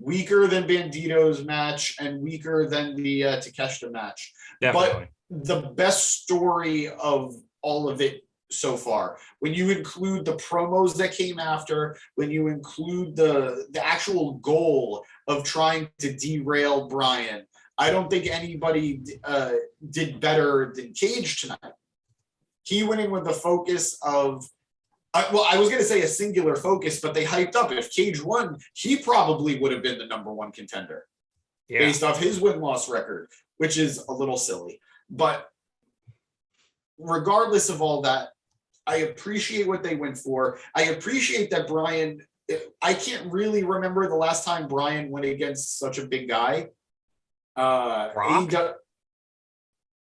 Weaker than Bandito's match and weaker than the Takeshita match. Definitely. But the best story of all of it so far, when you include the promos that came after, when you include the actual goal of trying to derail Bryan, I don't think anybody did better than Cage tonight. He went in with the focus of, I was going to say a singular focus, but they hyped up. If Cage won, he probably would have been the number one contender based off his win-loss record, which is a little silly. But regardless of all that, I appreciate what they went for. I appreciate that Bryan, I can't really remember the last time Bryan went against such a big guy. Brock?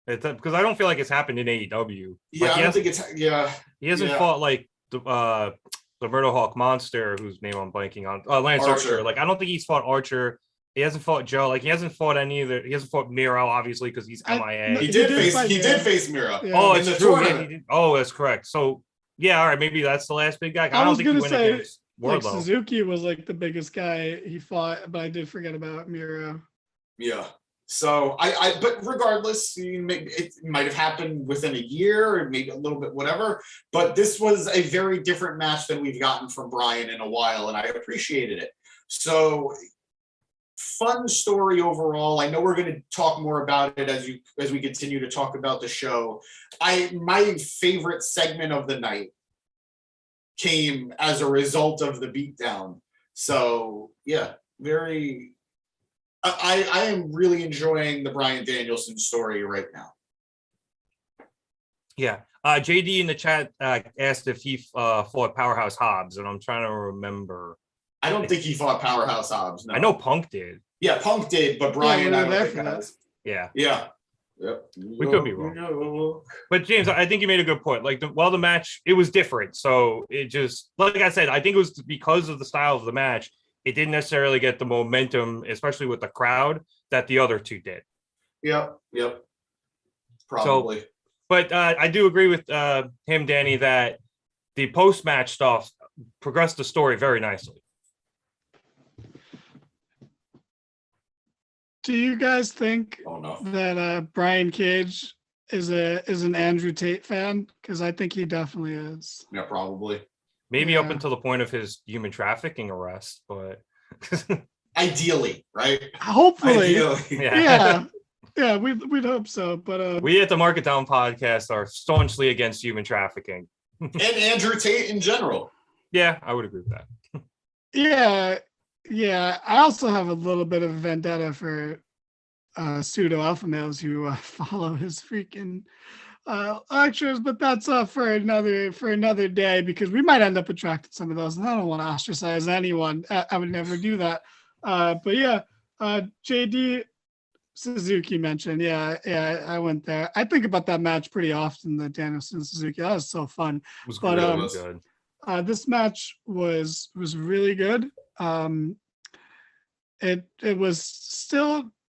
Because I don't feel like it's happened in AEW. Yeah, like, I don't think it's, he hasn't fought like the Murder Hawk Monster, whose name I'm blanking on, Lance Archer. Like, I don't think he's fought Archer. He hasn't fought Joe. Like, he hasn't fought any of the. He hasn't fought Miro, obviously, because he's MIA. He did face Miro. Yeah. Oh, it's true. Yeah, that's correct. So yeah, all right, maybe that's the last big guy. I don't think he went against Wardlow. Like, Suzuki was like the biggest guy he fought, but I did forget about Miro. Yeah. So but regardless, it might have happened within a year or maybe a little bit, whatever. But this was a very different match than we've gotten from Bryan in a while, and I appreciated it. So fun story overall. I know we're going to talk more about it as we continue to talk about the show. My favorite segment of the night came as a result of the beatdown. So yeah, very. I am really enjoying the Bryan Danielson story right now. Yeah. JD in the chat asked if he fought Powerhouse Hobbs, and I'm trying to remember. I don't think he fought Powerhouse Hobbs. No. I know Punk did. Yeah, Punk did, but Bryan, I don't think has. Yeah. Yeah. Yep. We could be wrong. But James, I think you made a good point. Like, while the match, it was different. So it just, like I said, I think it was because of the style of the match. It didn't necessarily get the momentum, especially with the crowd, that the other two did. Yep. Probably. So, but I do agree with him, Danny, that the post-match stuff progressed the story very nicely. Do you guys think that Brian Cage is an Andrew Tate fan? Because I think he definitely is. Yeah, probably. Maybe up until the point of his human trafficking arrest, but ideally, right? Hopefully, yeah, we'd hope so. But we at the Market Down podcast are staunchly against human trafficking and Andrew Tate in general. Yeah, I would agree with that. Yeah. I also have a little bit of a vendetta for pseudo alpha males who follow his freaking lectures, but that's for another day, because we might end up attracting some of those, and I don't want to ostracize anyone. I would never do that. But yeah, JD Suzuki mentioned, I went there. I think about that match pretty often, the Danielson Suzuki. That was so fun. It was good. This match was really good. It was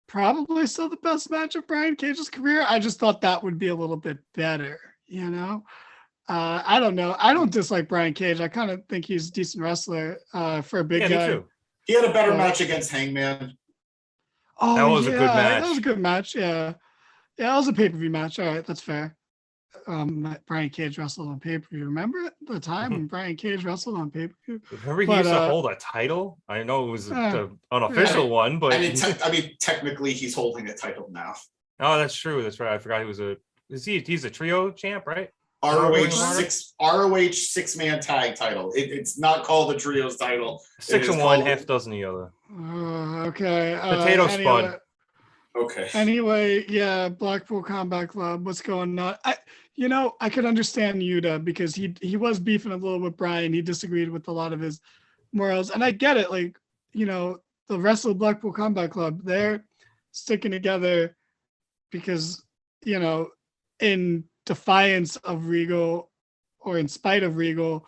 probably still the best match of Brian Cage's career. I just thought that would be a little bit better, you know? I don't know. I don't dislike Brian Cage. I kind of think he's a decent wrestler for a big guy. Me too. He had a better match against Hangman. Oh, that was a good match. That was a good match. Yeah. Yeah, that was a pay-per-view match. All right, that's fair. Brian Cage wrestled on pay-per-view. Remember the time when Brian Cage wrestled on pay-per-view? Remember he used to hold a title? I know it was the unofficial one, but I mean, technically he's holding a title now. Oh, that's true. That's right. I forgot he was he's a trio champ, right? ROH 6-man tag title. It's not called the trios title. 6 and 1, half dozen the other. Okay. Potato spud. Okay. Anyway, yeah, Blackpool Combat Club. What's going on? I could understand Yuta because he was beefing a little with Brian. He disagreed with a lot of his morals, and I get it. Like, the rest of Blackpool Combat Club, they're sticking together because, in defiance of Regal or in spite of Regal,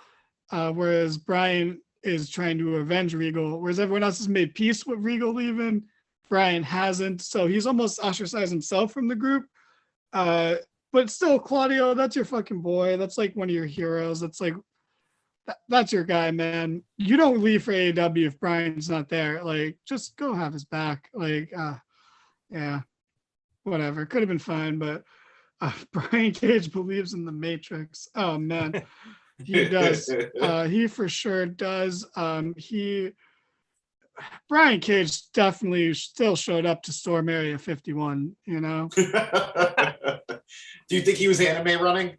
whereas Brian is trying to avenge Regal, whereas everyone else has made peace with Regal leaving. Brian hasn't, so he's almost ostracized himself from the group. But still, Claudio, that's your fucking boy. That's like one of your heroes. That's like, that's your guy, man. You don't leave for AEW if Brian's not there. Like, just go have his back. Like, yeah, whatever. Could have been fine, but Brian Cage believes in the Matrix. Oh man, he does. He for sure does. Brian Cage definitely still showed up to Storm Area 51, Do you think he was anime running?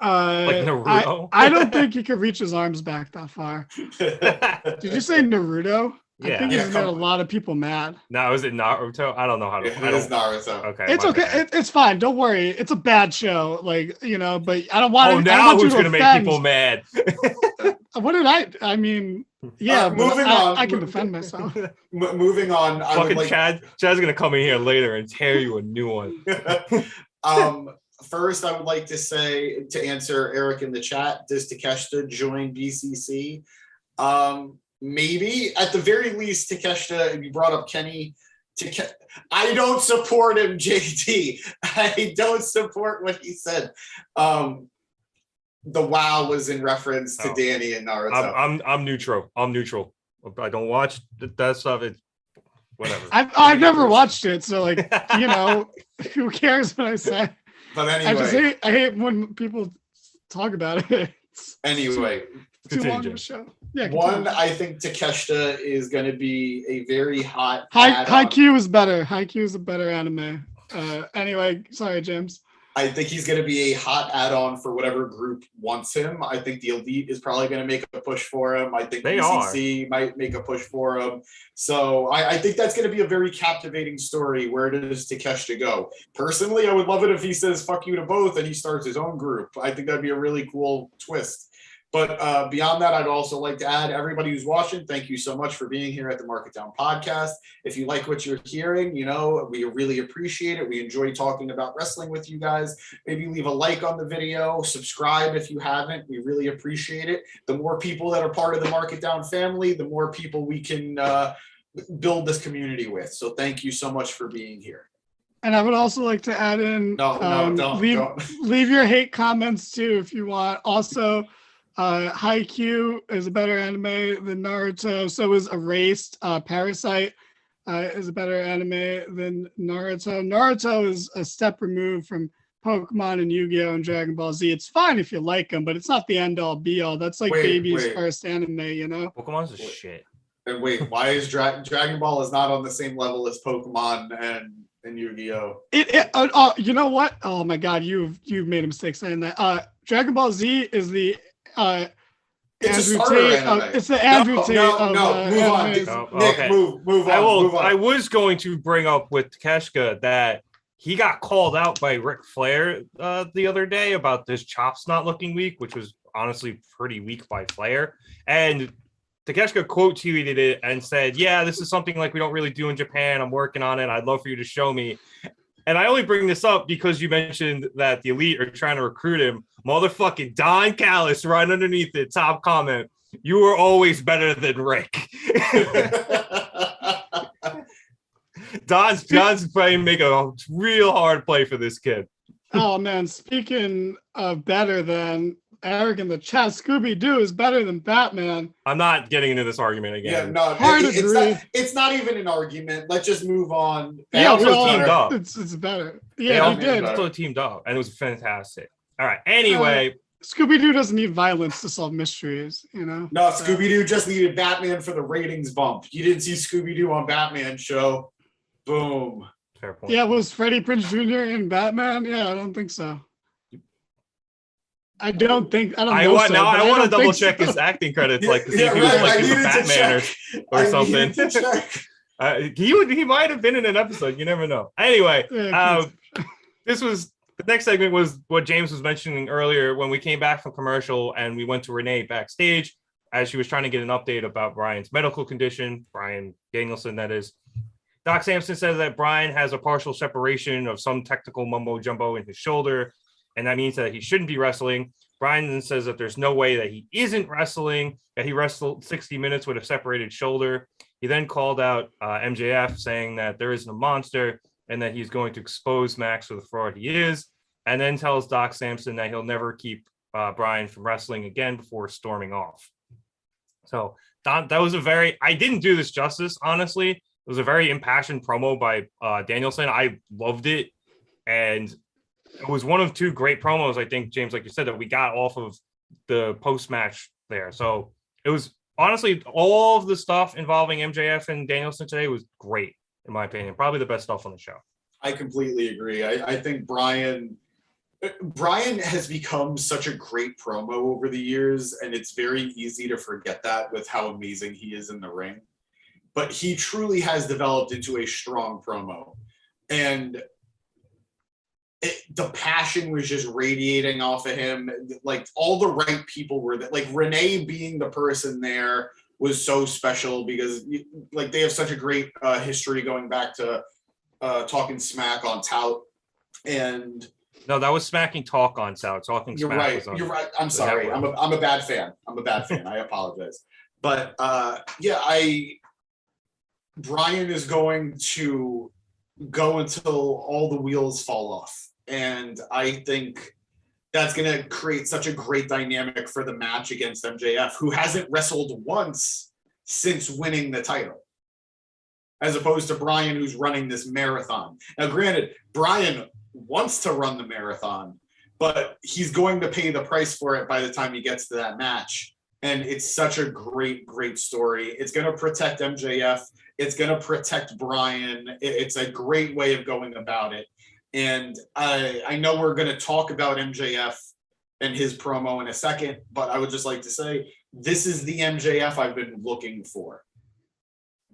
Like Naruto? I don't think he could reach his arms back that far. Did you say Naruto? Yeah. I think he's made a lot of people mad. No, is it Naruto? I don't know how to. It is Naruto. Okay. It's okay. It's fine. Don't worry. It's a bad show. Like, but I don't want to. Oh, now who's going to make people mad? What did I mean, yeah, moving on. I can defend myself. Moving on. Fucking Chad's going to come in here later and tear you a new one. First, I would like to say, to answer Eric in the chat, does Takeshita join BCC? Maybe. At the very least, Takeshita, you brought up Kenny. I don't support him, JT. I don't support what he said. The wow was in reference to Danny and Naruto. I'm neutral. I don't watch that stuff. It's whatever. I've never watched it, so like, who cares what I say? But anyway, I hate when people talk about it. Anyway, too long of a show. Yeah. One, I think Takeshita is going to be a very hot. Haikyuu is better. Haikyuu is a better anime. Anyway, sorry, James. I think he's going to be a hot add-on for whatever group wants him. I think the Elite is probably going to make a push for him. I think BCC might make a push for him. So I think that's going to be a very captivating story. Where does Takeshita go? Personally, I would love it if he says fuck you to both and he starts his own group. I think that'd be a really cool twist. But beyond that, I'd also like to add, everybody who's watching, thank you so much for being here at the Market Down Podcast. If you like what you're hearing, we really appreciate it. We enjoy talking about wrestling with you guys. Maybe leave a like on the video, subscribe if you haven't. We really appreciate it. The more people that are part of the Market Down family, the more people we can build this community with. So thank you so much for being here. And I would also like to add in, don't. Leave your hate comments too if you want. Also, Haikyuu is a better anime than Naruto. So is Erased. Parasite is a better anime than Naruto. Naruto is a step removed from Pokemon and Yu-Gi-Oh! And Dragon Ball Z. It's fine if you like them, but it's not the end-all be-all. That's like baby's first anime, Pokemon's a shit. And wait, why is Dragon Ball is not on the same level as Pokemon and Yu-Gi-Oh? You know what? Oh my God, you've made a mistake saying that. Dragon Ball Z is the it's the Andrew Tate. No, move on. Nick, okay. Move on. I was going to bring up with Takeshita that he got called out by Ric Flair the other day about this chops not looking weak, which was honestly pretty weak by Flair. And Takeshita quote tweeted it and said, "Yeah, this is something like we don't really do in Japan. I'm working on it. I'd love for you to show me." And I only bring this up because you mentioned that the Elite are trying to recruit him. Motherfucking Don Callis right underneath the top comment. You were always better than Rick. Don's trying to make a real hard play for this kid. Oh man, speaking of better than, Eric in the chat, Scooby-Doo is better than Batman. I'm not getting into this argument again. Yeah, no, it's not even an argument. Let's just move on. Yeah, we all teamed up. It's better. Yeah, they also teamed up, and it was fantastic. All right. Anyway, Scooby-Doo doesn't need violence to solve mysteries, you know? No, Scooby-Doo just needed Batman for the ratings bump. You didn't see Scooby-Doo on Batman show. Boom. fair point. Yeah, was Freddie Prinze Jr. in Batman? Yeah, I don't think so. I don't I know. want so, now. but I want to don't double think check so. his acting credits, like to see Yeah, if he was right. like I in the needed to Batman check. or I something. needed to check. He might have been in an episode. You never know. Anyway, Yeah, this was the next segment was what James was mentioning earlier when we came back from commercial and we went to Renee backstage as she was trying to get an update about Brian's medical condition. Brian Danielson, that is. Doc Samson says that Brian has a partial separation of some technical mumbo jumbo in his shoulder, and that means that he shouldn't be wrestling. Brian then says that there's no way that he isn't wrestling, that he wrestled 60 minutes with a separated shoulder. He then called out MJF, saying that there isn't a monster and that he's going to expose Max for the fraud he is, and then tells Doc Samson that he'll never keep Brian from wrestling again before storming off. So that was I didn't do this justice, honestly. It was a very impassioned promo by Danielson. I loved it. And it was one of two great promos, I think, James, like you said, that we got off of the post-match there. So it was honestly all of the stuff involving MJF and Danielson today was great, in my opinion. Probably the best stuff on the show. I completely agree. I think Brian has become such a great promo over the years, and it's very easy to forget that with how amazing he is in the ring. But he truly has developed into a strong promo. And the passion was just radiating off of him. Like all the right people were there. Like Renee being the person there was so special because like they have such a great history going back to talking smack on Tout. And no, that was smacking talk on Tout. Talking you're smack right. was on, you're right. I'm sorry. I'm a bad fan. I apologize. But Brian is going to go until all the wheels fall off. And I think that's going to create such a great dynamic for the match against MJF, who hasn't wrestled once since winning the title, as opposed to Brian, who's running this marathon. Now, granted, Brian wants to run the marathon, but he's going to pay the price for it by the time he gets to that match. And it's such a great, great story. It's going to protect MJF. It's going to protect Brian. It's a great way of going about it. And I know we're going to talk about MJF and his promo in a second, but I would just like to say, this is the MJF I've been looking for.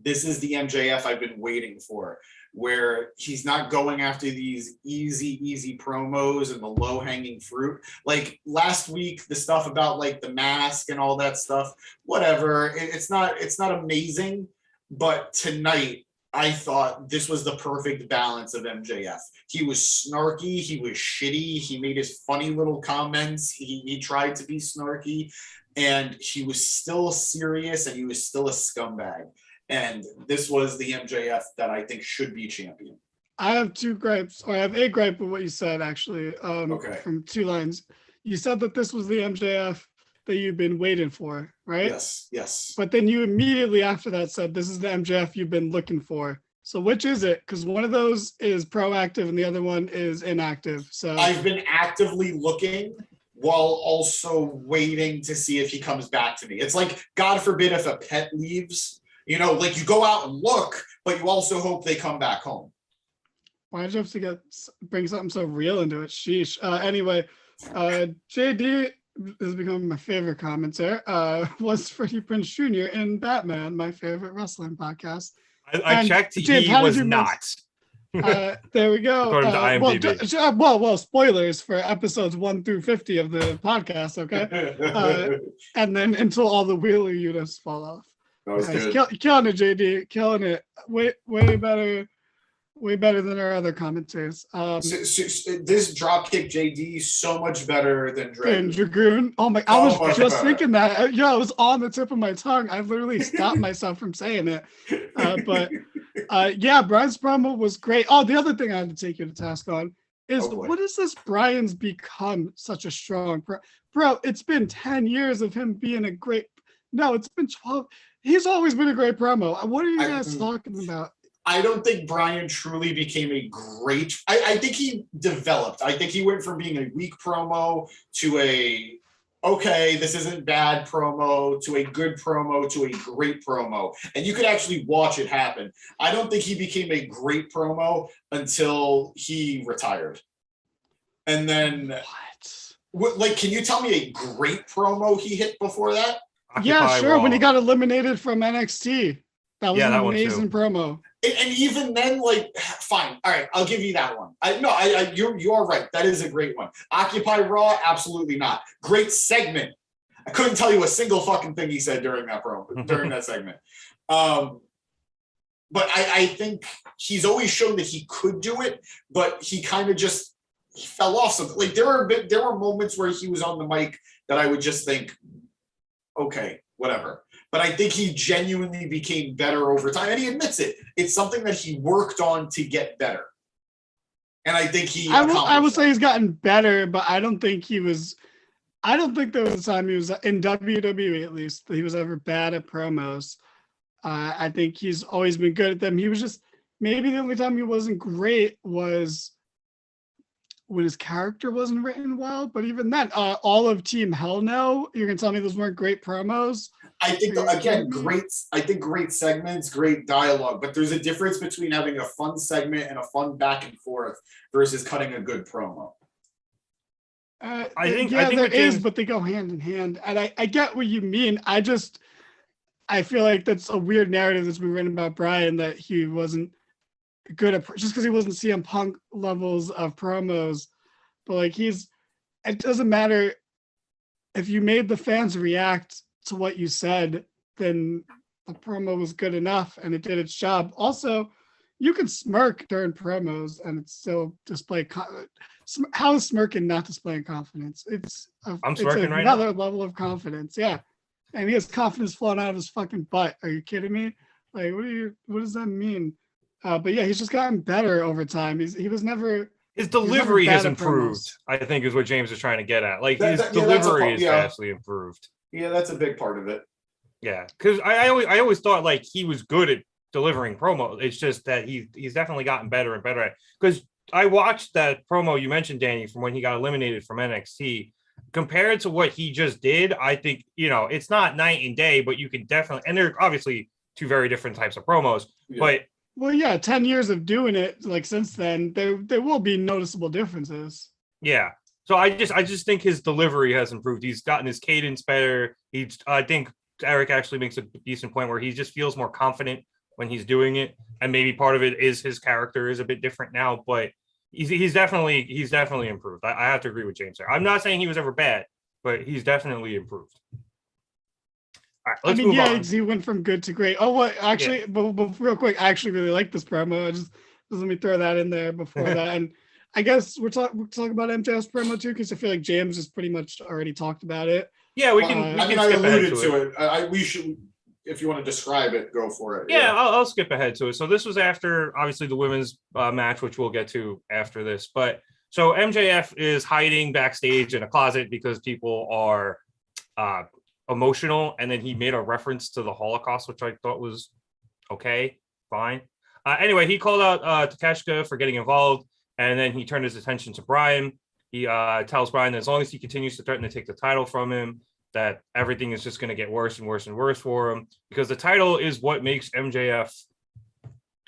This is the MJF I've been waiting for, where he's not going after these easy promos and the low-hanging fruit. Like last week, the stuff about like the mask and all that stuff, whatever. It's not amazing, but tonight, I thought this was the perfect balance of MJF. He was snarky. He was shitty. He made his funny little comments. He tried to be snarky, and he was still serious, and he was still a scumbag. And this was the MJF that I think should be champion. I have two gripes, or I have a gripe with what you said, actually, Okay. from two lines. You said that this was the MJF that you've been waiting for, right? Yes. But then you immediately after that said, this is the MJF you've been looking for. So which is it? Because one of those is proactive and the other one is inactive. So I've been actively looking while also waiting to see if he comes back to me. It's like, God forbid if a pet leaves, like you go out and look, but you also hope they come back home. Why did you have to bring something so real into it? Sheesh. Anyway, JD is becoming my favorite commenter. Was Freddie Prinze Jr. in Batman, my favorite wrestling podcast. I checked. James, he was not. There we go. According to IMDb. Well, spoilers for episodes 1 through 50 of the podcast. Okay, and then until all the wheeler units fall off. That was good. Killing it, JD. Killing it. Way better than our other commentators. This dropkick JD so much better than Dragoon. Oh my! I was just thinking that. Yeah, it was on the tip of my tongue. I literally stopped myself from saying it. But Brian's promo was great. Oh, the other thing I had to take you to task on is what is this? Brian's become such a strong bro. It's been 10 years of him being a great. No, it's been 12. He's always been a great promo. What are you guys talking about? I don't think Brian truly became a great. I think he developed. I think he went from being a weak promo to a okay, this isn't bad promo to a good promo to a great promo, and you could actually watch it happen. I don't think he became a great promo until he retired, and then what? Like, can you tell me a great promo he hit before that? Yeah, Occupy sure. Raw. When he got eliminated from NXT, that was Yeah, an that one too. amazing promo. And even then, like, fine, all right, I'll give you that one. You are right. That is a great one. Occupy Raw, absolutely not. Great segment. I couldn't tell you a single fucking thing he said during that promo, during that segment. But I think he's always shown that he could do it, but he kind of just he fell off. So like there were moments where he was on the mic that I would just think, okay, whatever. But I think he genuinely became better over time. And he admits it. It's something that he worked on to get better. And I think I would say he's gotten better, but I don't think there was a time he was in WWE, at least, that he was ever bad at promos. I think he's always been good at them. He was just, maybe the only time he wasn't great was when his character wasn't written well. But even then, all of Team Hell No, you're going to tell me those weren't great promos? I think, great segments, great dialogue, but there's a difference between having a fun segment and a fun back and forth versus cutting a good promo. I think there is, but they go hand in hand. And I get what you mean. I feel like that's a weird narrative that's been written about Brian, that he wasn't good at, just because he wasn't CM Punk levels of promos. But like it doesn't matter if you made the fans react to what you said, then the promo was good enough and it did its job. Also, you can smirk during promos and it's still display. How is smirking not displaying confidence? I'm smirking right another now. level of confidence. Yeah. And he has confidence flowing out of his fucking butt. Are you kidding me? Like, what does that mean? But yeah, he's just gotten better over time. His delivery has improved, I think, is what James is trying to get at. Like his delivery is vastly improved. Yeah, that's a big part of it. Yeah, because I always thought like he was good at delivering promo. It's just that he's definitely gotten better and better at. Because I watched that promo you mentioned, Danny, from when he got eliminated from NXT. Compared to what he just did, I think it's not night and day, but you can definitely, and they're obviously two very different types of promos. Yeah. But well, yeah, 10 years of doing it, like since then, there will be noticeable differences. Yeah. So I just think his delivery has improved. He's gotten his cadence better. I think Eric actually makes a decent point where he just feels more confident when he's doing it. And maybe part of it is his character is a bit different now, but he's definitely improved. I have to agree with James there. I'm not saying he was ever bad, but he's definitely improved. All right, let's move on. He went from good to great. Oh, what actually, but real quick, I actually really like this promo. Just let me throw that in there before that. And I guess we're talking about MJF's promo too, because I feel like James has pretty much already talked about it. Yeah, we can. I alluded to it. We should, if you want to describe it, go for it. Yeah, I'll skip ahead to it. So this was after, obviously, the women's match, which we'll get to after this. But so MJF is hiding backstage in a closet because people are emotional, and then he made a reference to the Holocaust, which I thought was okay, fine. Anyway, he called out Takeshita for getting involved. And then he turned his attention to Brian. He tells Brian that as long as he continues to threaten to take the title from him, that everything is just going to get worse and worse and worse for him, because the title is what makes MJF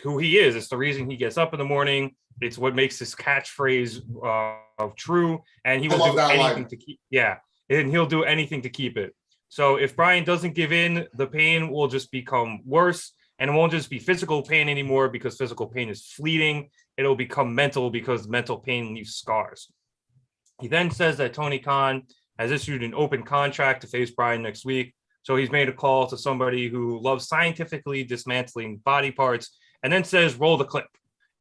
who he is. It's the reason he gets up in the morning. It's what makes his catchphrase true. And he will do anything to keep. Yeah, and he'll do anything to keep it. So if Brian doesn't give in, the pain will just become worse. And it won't just be physical pain anymore, because physical pain is fleeting. It'll become mental, because mental pain leaves scars. He then says that Tony Khan has issued an open contract to face Brian next week. So he's made a call to somebody who loves scientifically dismantling body parts, and then says, roll the clip.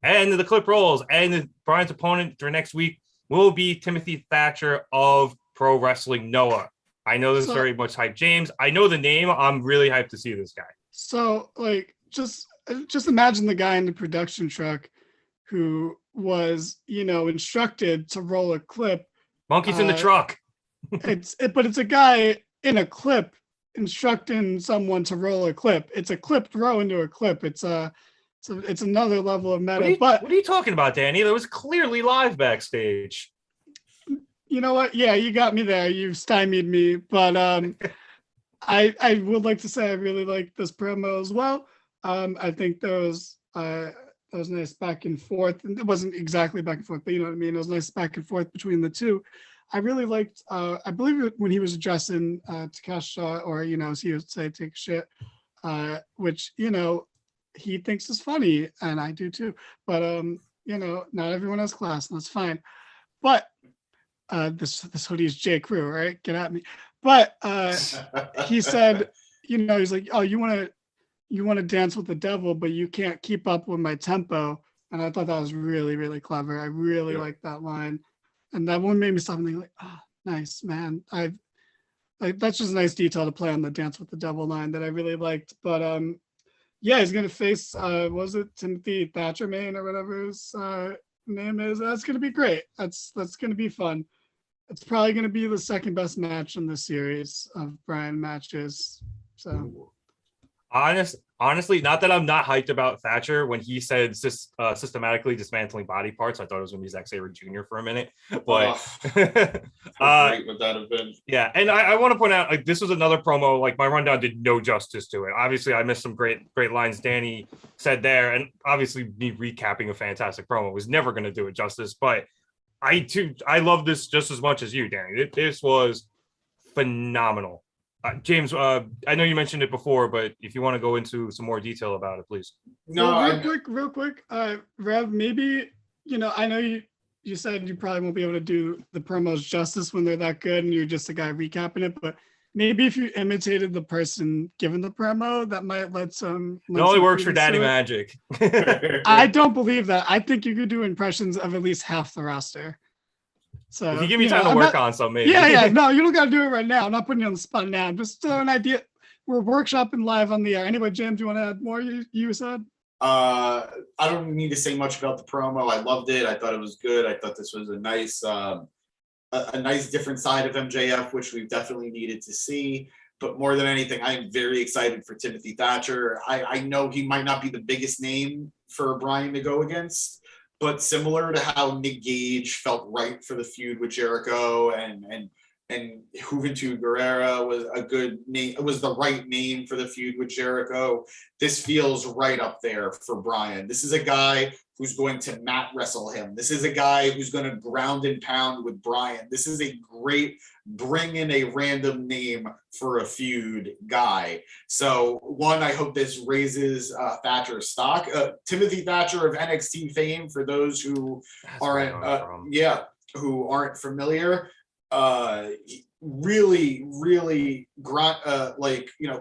And the clip rolls. And Brian's opponent for next week will be Timothy Thatcher of Pro Wrestling Noah. I know this is very much hype. James, I know the name. I'm really hyped to see this guy. So, like, just imagine the guy in the production truck who was, instructed to roll a clip. Monkeys in the truck. But it's a guy in a clip instructing someone to roll a clip. It's a clip throw into a clip. It's So it's another level of meta. What are you talking about, Danny? That was clearly live backstage. You know what? Yeah, you got me there. You stymied me. But I would like to say I really like this promo as well. I think there was nice back and forth. And it wasn't exactly back and forth, but you know what I mean? It was nice back and forth between the two. I really liked, I believe when he was addressing Takeshita, or, you know, as he would say, take shit, which, you know, he thinks is funny, and I do too. But, you know, not everyone has class, and that's fine. But this hoodie is J. Crew, right? Get at me. But he said, you know, he's like, oh, you want to dance with the devil, but you can't keep up with my tempo. And I thought that was really, really clever. I really liked that line. And that one made me stop and think like, oh, nice, man. That's just a nice detail to play on the dance with the devil line that I really liked. But yeah, he's gonna face was it Timothy Thatcher Main or whatever his name is. That's gonna be great. That's gonna be fun. It's probably gonna be the second best match in the series of Bryan matches. So Honestly, not that I'm not hyped about Thatcher when he said systematically dismantling body parts. I thought it was going to be Zack Sabre Jr. for a minute, but how great would that have been? Yeah, and I want to point out, like, this was another promo. Like, my rundown did no justice to it. Obviously, I missed some great lines Danny said there, and obviously me recapping a fantastic promo was never going to do it justice. But I love this just as much as you, Danny. This was phenomenal. James, I know you mentioned it before, but if you want to go into some more detail about it, please. No, real quick, Rev, maybe, you know, I know you said you probably won't be able to do the promos justice when they're that good and you're just a guy recapping it, but maybe if you imitated the person giving the promo, that might let some. It only works for Daddy Magic. I don't believe that. I think you could do impressions of at least half the roster. So if you give me time to work on some, maybe. Yeah. No, you don't got to do it right now. I'm not putting you on the spot now. Just an idea. We're workshopping live on the air. Anyway, James, do you want to add more? You said. I don't need to say much about the promo. I loved it. I thought it was good. I thought this was a nice different side of MJF, which we've definitely needed to see. But more than anything, I am very excited for Timothy Thatcher. I know he might not be the biggest name for Bryan to go against, but similar to how Nick Gage felt right for the feud with Jericho and Juventud Guerrera was a good name. It was the right name for the feud with Jericho. This feels right up there for Bryan. This is a guy who's going to mat wrestle him. This is a guy who's going to ground and pound with Bryan. This is a great bring in a random name for a feud guy. So one, I hope this raises Thatcher's stock. Timothy Thatcher of NXT fame, for those who who aren't familiar, really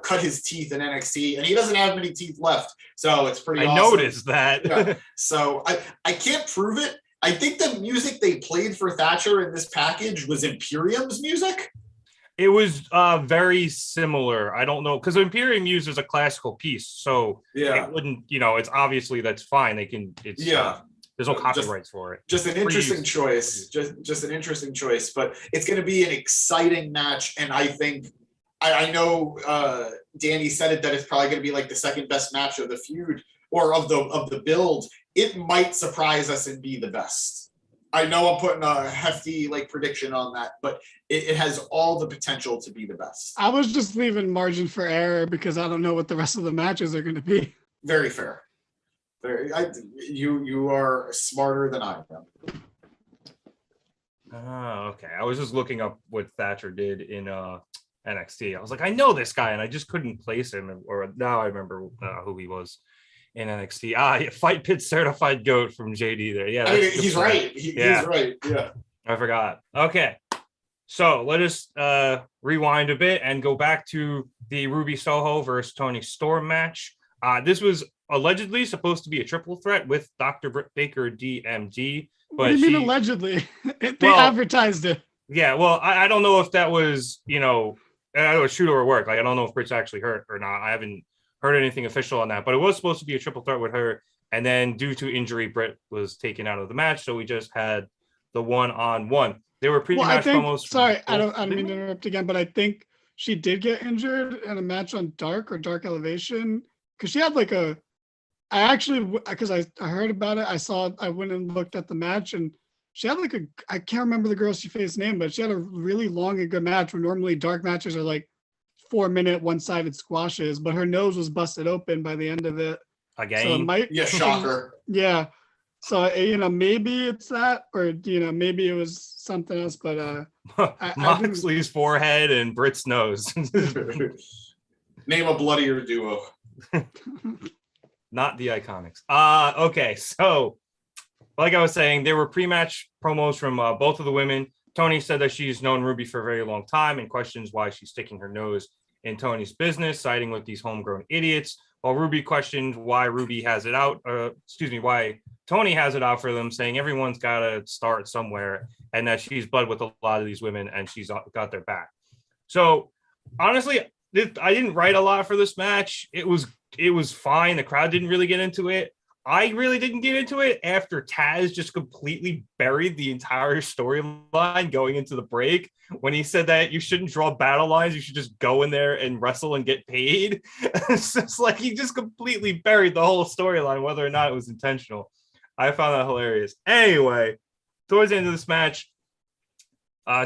cut his teeth in NXT, and he doesn't have many teeth left, so it's pretty awesome. I noticed that. Yeah. So I can't prove it. I think the music they played for Thatcher in this package was Imperium's music. It was very similar. I don't know, because Imperium uses a classical piece, so it wouldn't, it's obviously that's fine. They can, there's no copyrights for it. Just an interesting choice. Just an interesting choice. But it's going to be an exciting match, and I think I know Danny said it that it's probably going to be like the second best match of the feud or of the build. It might surprise us and be the best. I know I'm putting a hefty prediction on that, but it has all the potential to be the best. I was just leaving margin for error because I don't know what the rest of the matches are going to be. Very fair. You are smarter than I am. Oh, okay. I was just looking up what Thatcher did in NXT. I was like, I know this guy, and I just couldn't place him. Or now I remember who he was in NXT. Fight Pit certified GOAT from JD there. Yeah, he's right. He's right. Yeah, I forgot. Okay, so let us rewind a bit and go back to the Ruby Soho versus Tony Storm match. This was allegedly supposed to be a triple threat with Dr. Britt Baker, DMD. But what do you mean allegedly? They advertised it. Yeah, well, I don't know if that was, a shoot or work. I don't know if Britt's actually hurt or not. I haven't heard anything official on that, but it was supposed to be a triple threat with her. And then due to injury, Britt was taken out of the match. So we just had the one-on-one. They were pre-match promos. Sorry, I don't mean to interrupt again, but I think she did get injured in a match on Dark or Dark Elevation because she had I actually, because I heard about it, I went and looked at the match, and she had like I can't remember the girl she faced name, but she had a really long and good match where normally dark matches are like 4-minute one-sided squashes, but her nose was busted open by the end of it. Again. So it might, Yeah, shocker. yeah. So, maybe it's that, or, maybe it was something else, but Moxley's forehead and Britt's nose. Name a bloodier duo. Not the Iconics. Okay, so like I was saying, there were pre-match promos from both of the women. Tony said that she's known Ruby for a very long time and questions why she's sticking her nose in Tony's business, siding with these homegrown idiots. While Ruby questioned why Ruby has it out, why Tony has it out for them, saying everyone's got to start somewhere and that she's bled with a lot of these women and she's got their back. So honestly, I didn't write a lot for this match. It was fine. The crowd didn't really get into it. I really didn't get into it after Taz just completely buried the entire storyline going into the break when he said that you shouldn't draw battle lines. You should just go in there and wrestle and get paid. It's just like he just completely buried the whole storyline, whether or not it was intentional. I found that hilarious. Anyway, towards the end of this match,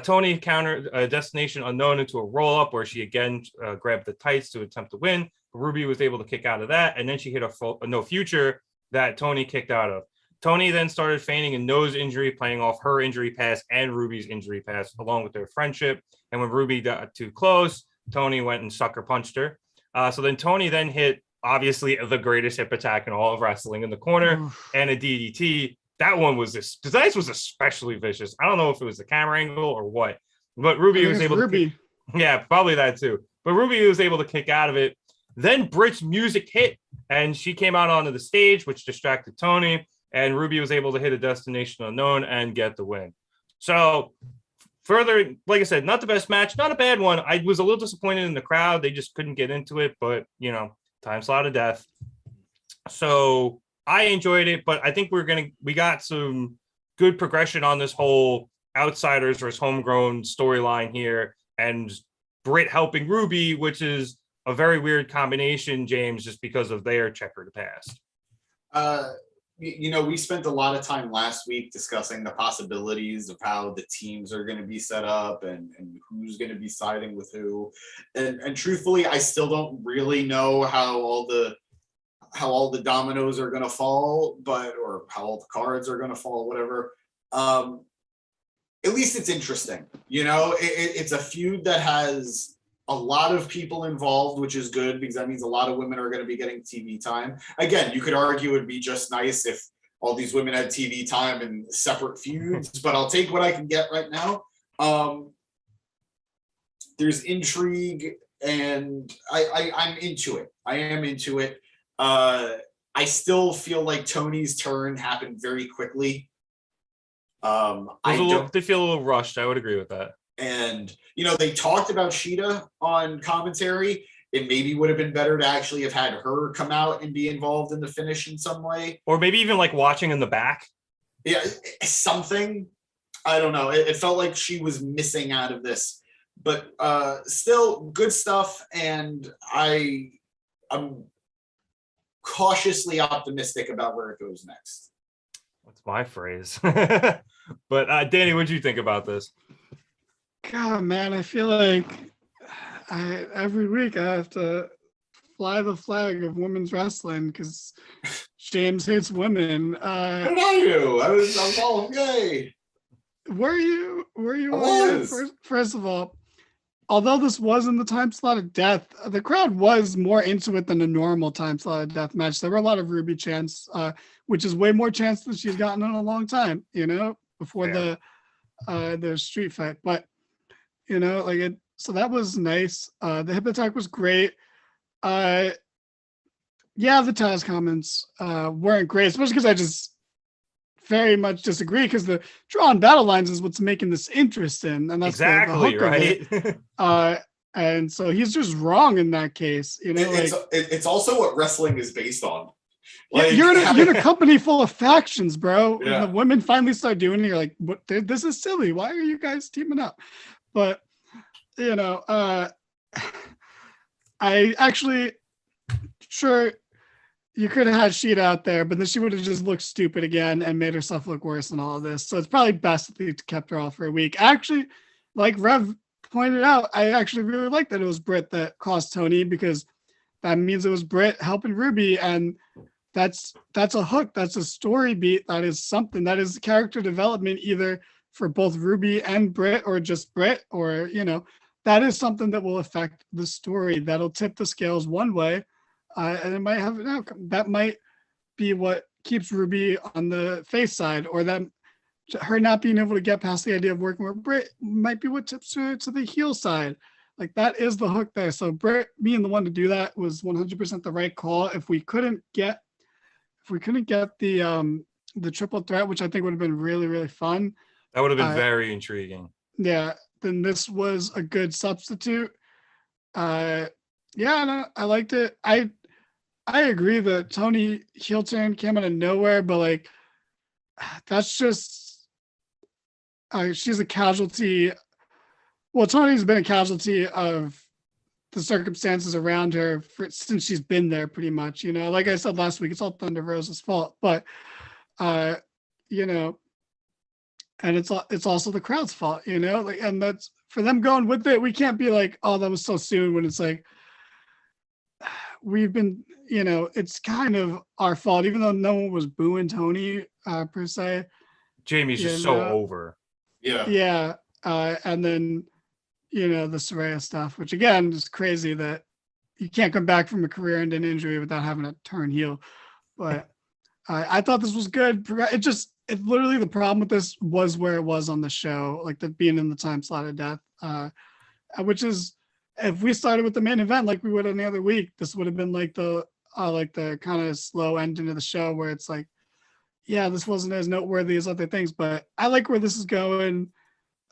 Tony countered Destination Unknown into a roll-up where she again grabbed the tights to attempt to win. Ruby was able to kick out of that, and then she hit a no future that Tony kicked out of. Tony then started feigning a nose injury, playing off her injury pass and Ruby's injury pass, along with their friendship. And when Ruby got too close, Tony went and sucker punched her. So then Tony then hit, obviously, the greatest hip attack in all of wrestling in the corner and a DDT. That one was this was especially vicious. I don't know if it was the camera angle or what, but Ruby was able to. Yeah, probably that too. But Ruby was able to kick out of it. Then Britt's music hit, and she came out onto the stage, which distracted Tony, and Ruby was able to hit a Destination Unknown and get the win. So, further, like I said, not the best match, not a bad one. I was a little disappointed in the crowd. They just couldn't get into it, but, time slot of death. So, I enjoyed it, but I think we got some good progression on this whole outsiders versus homegrown storyline here, and Britt helping Ruby, which is a very weird combination, James, just because of their checkered past. We spent a lot of time last week discussing the possibilities of how the teams are going to be set up and who's going to be siding with who. And truthfully, I still don't really know how all the dominoes are going to fall, or how all the cards are going to fall, whatever. At least it's interesting. It's a feud that has a lot of people involved, which is good because that means a lot of women are going to be getting TV time. Again, you could argue it would be just nice if all these women had TV time in separate feuds, but I'll take what I can get right now. There's intrigue, and I'm into it. I am into it. I still feel like Tony's turn happened very quickly. They feel a little rushed. I would agree with that. And, they talked about Sheeta on commentary. It maybe would have been better to actually have had her come out and be involved in the finish in some way. Or maybe even like watching in the back. Yeah, something. I don't know. It felt like she was missing out of this. But still good stuff. And I'm cautiously optimistic about where it goes next. That's my phrase. But Danny, what do you think about this? God, man, I feel like every week I have to fly the flag of women's wrestling because James hates women. What are you? I was all gay. Were you? First of all, although this was in the time slot of death, the crowd was more into it than a normal time slot of death match. There were a lot of Ruby chants, which is way more chants than she's gotten in a long time, before the street fight. But so that was nice. The hip attack was great. The Taz comments weren't great, especially because I just very much disagree, because the drawn battle lines is what's making this interesting, and that's exactly the hook right. And so he's just wrong in that case. It's also what wrestling is based on. You're in a company full of factions, bro. Yeah. When the women finally start doing it, you're like, "What? This is silly. Why are you guys teaming up?" But I actually you could have had Sheeta out there, but then she would have just looked stupid again and made herself look worse in all of this. So it's probably best that they kept her off for a week. Actually, like Rev pointed out, I actually really like that it was Britt that cost Tony, because that means it was Britt helping Ruby, and that's a hook. That's a story beat. That is something. That is character development, either for both Ruby and Britt, or just Britt, or that is something that will affect the story. That'll tip the scales one way. And it might have an outcome. That might be what keeps Ruby on the face side, or that her not being able to get past the idea of working with Britt might be what tips her to the heel side. Like, that is the hook there. So Britt being the one to do that was 100% the right call. If we couldn't get the triple threat, which I think would have been really, really fun. That would have been very intriguing. Yeah, then this was a good substitute. I liked it. I agree that Tony heel turn came out of nowhere, but like, that's just she's a casualty. Well, Tony's been a casualty of the circumstances around her since she's been there, pretty much. Like I said last week, it's all Thunder Rosa's fault, but and it's also the crowd's fault, like, and that's for them going with it. We can't be like, oh, that was so soon, when it's like, we've been, it's kind of our fault, even though no one was booing Tony per se. Jamie's just so over. Yeah. And then, the Saraya stuff, which again is crazy that you can't come back from a career-ending injury without having to turn heel. But I thought this was good. It literally, the problem with this was where it was on the show, like the being in the time slot of death, which is, if we started with the main event like we would any other week, this would have been like the kind of slow ending of the show, where it's like, yeah, this wasn't as noteworthy as other things, but I like where this is going.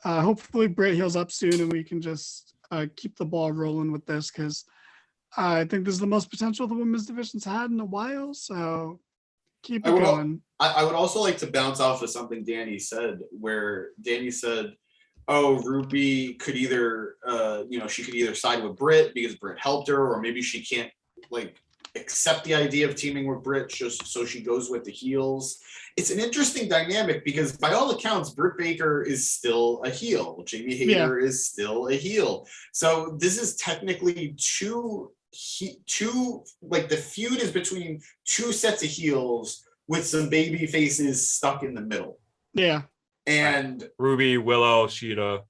Hopefully Britt heals up soon and we can just keep the ball rolling with this, because I think this is the most potential the women's division's had in a while. So keep it going. I would also like to bounce off of something Danny said, where Danny said, oh, Ruby could either, she could either side with Britt because Britt helped her, or maybe she can't accept the idea of teaming with Britt, just so she goes with the heels. It's an interesting dynamic, because by all accounts, Britt Baker is still a heel. Jamie Hayter is still a heel. So this is technically two, like, the feud is between two sets of heels with some baby faces stuck in the middle. Yeah. And Ruby, Willow, Sheeta.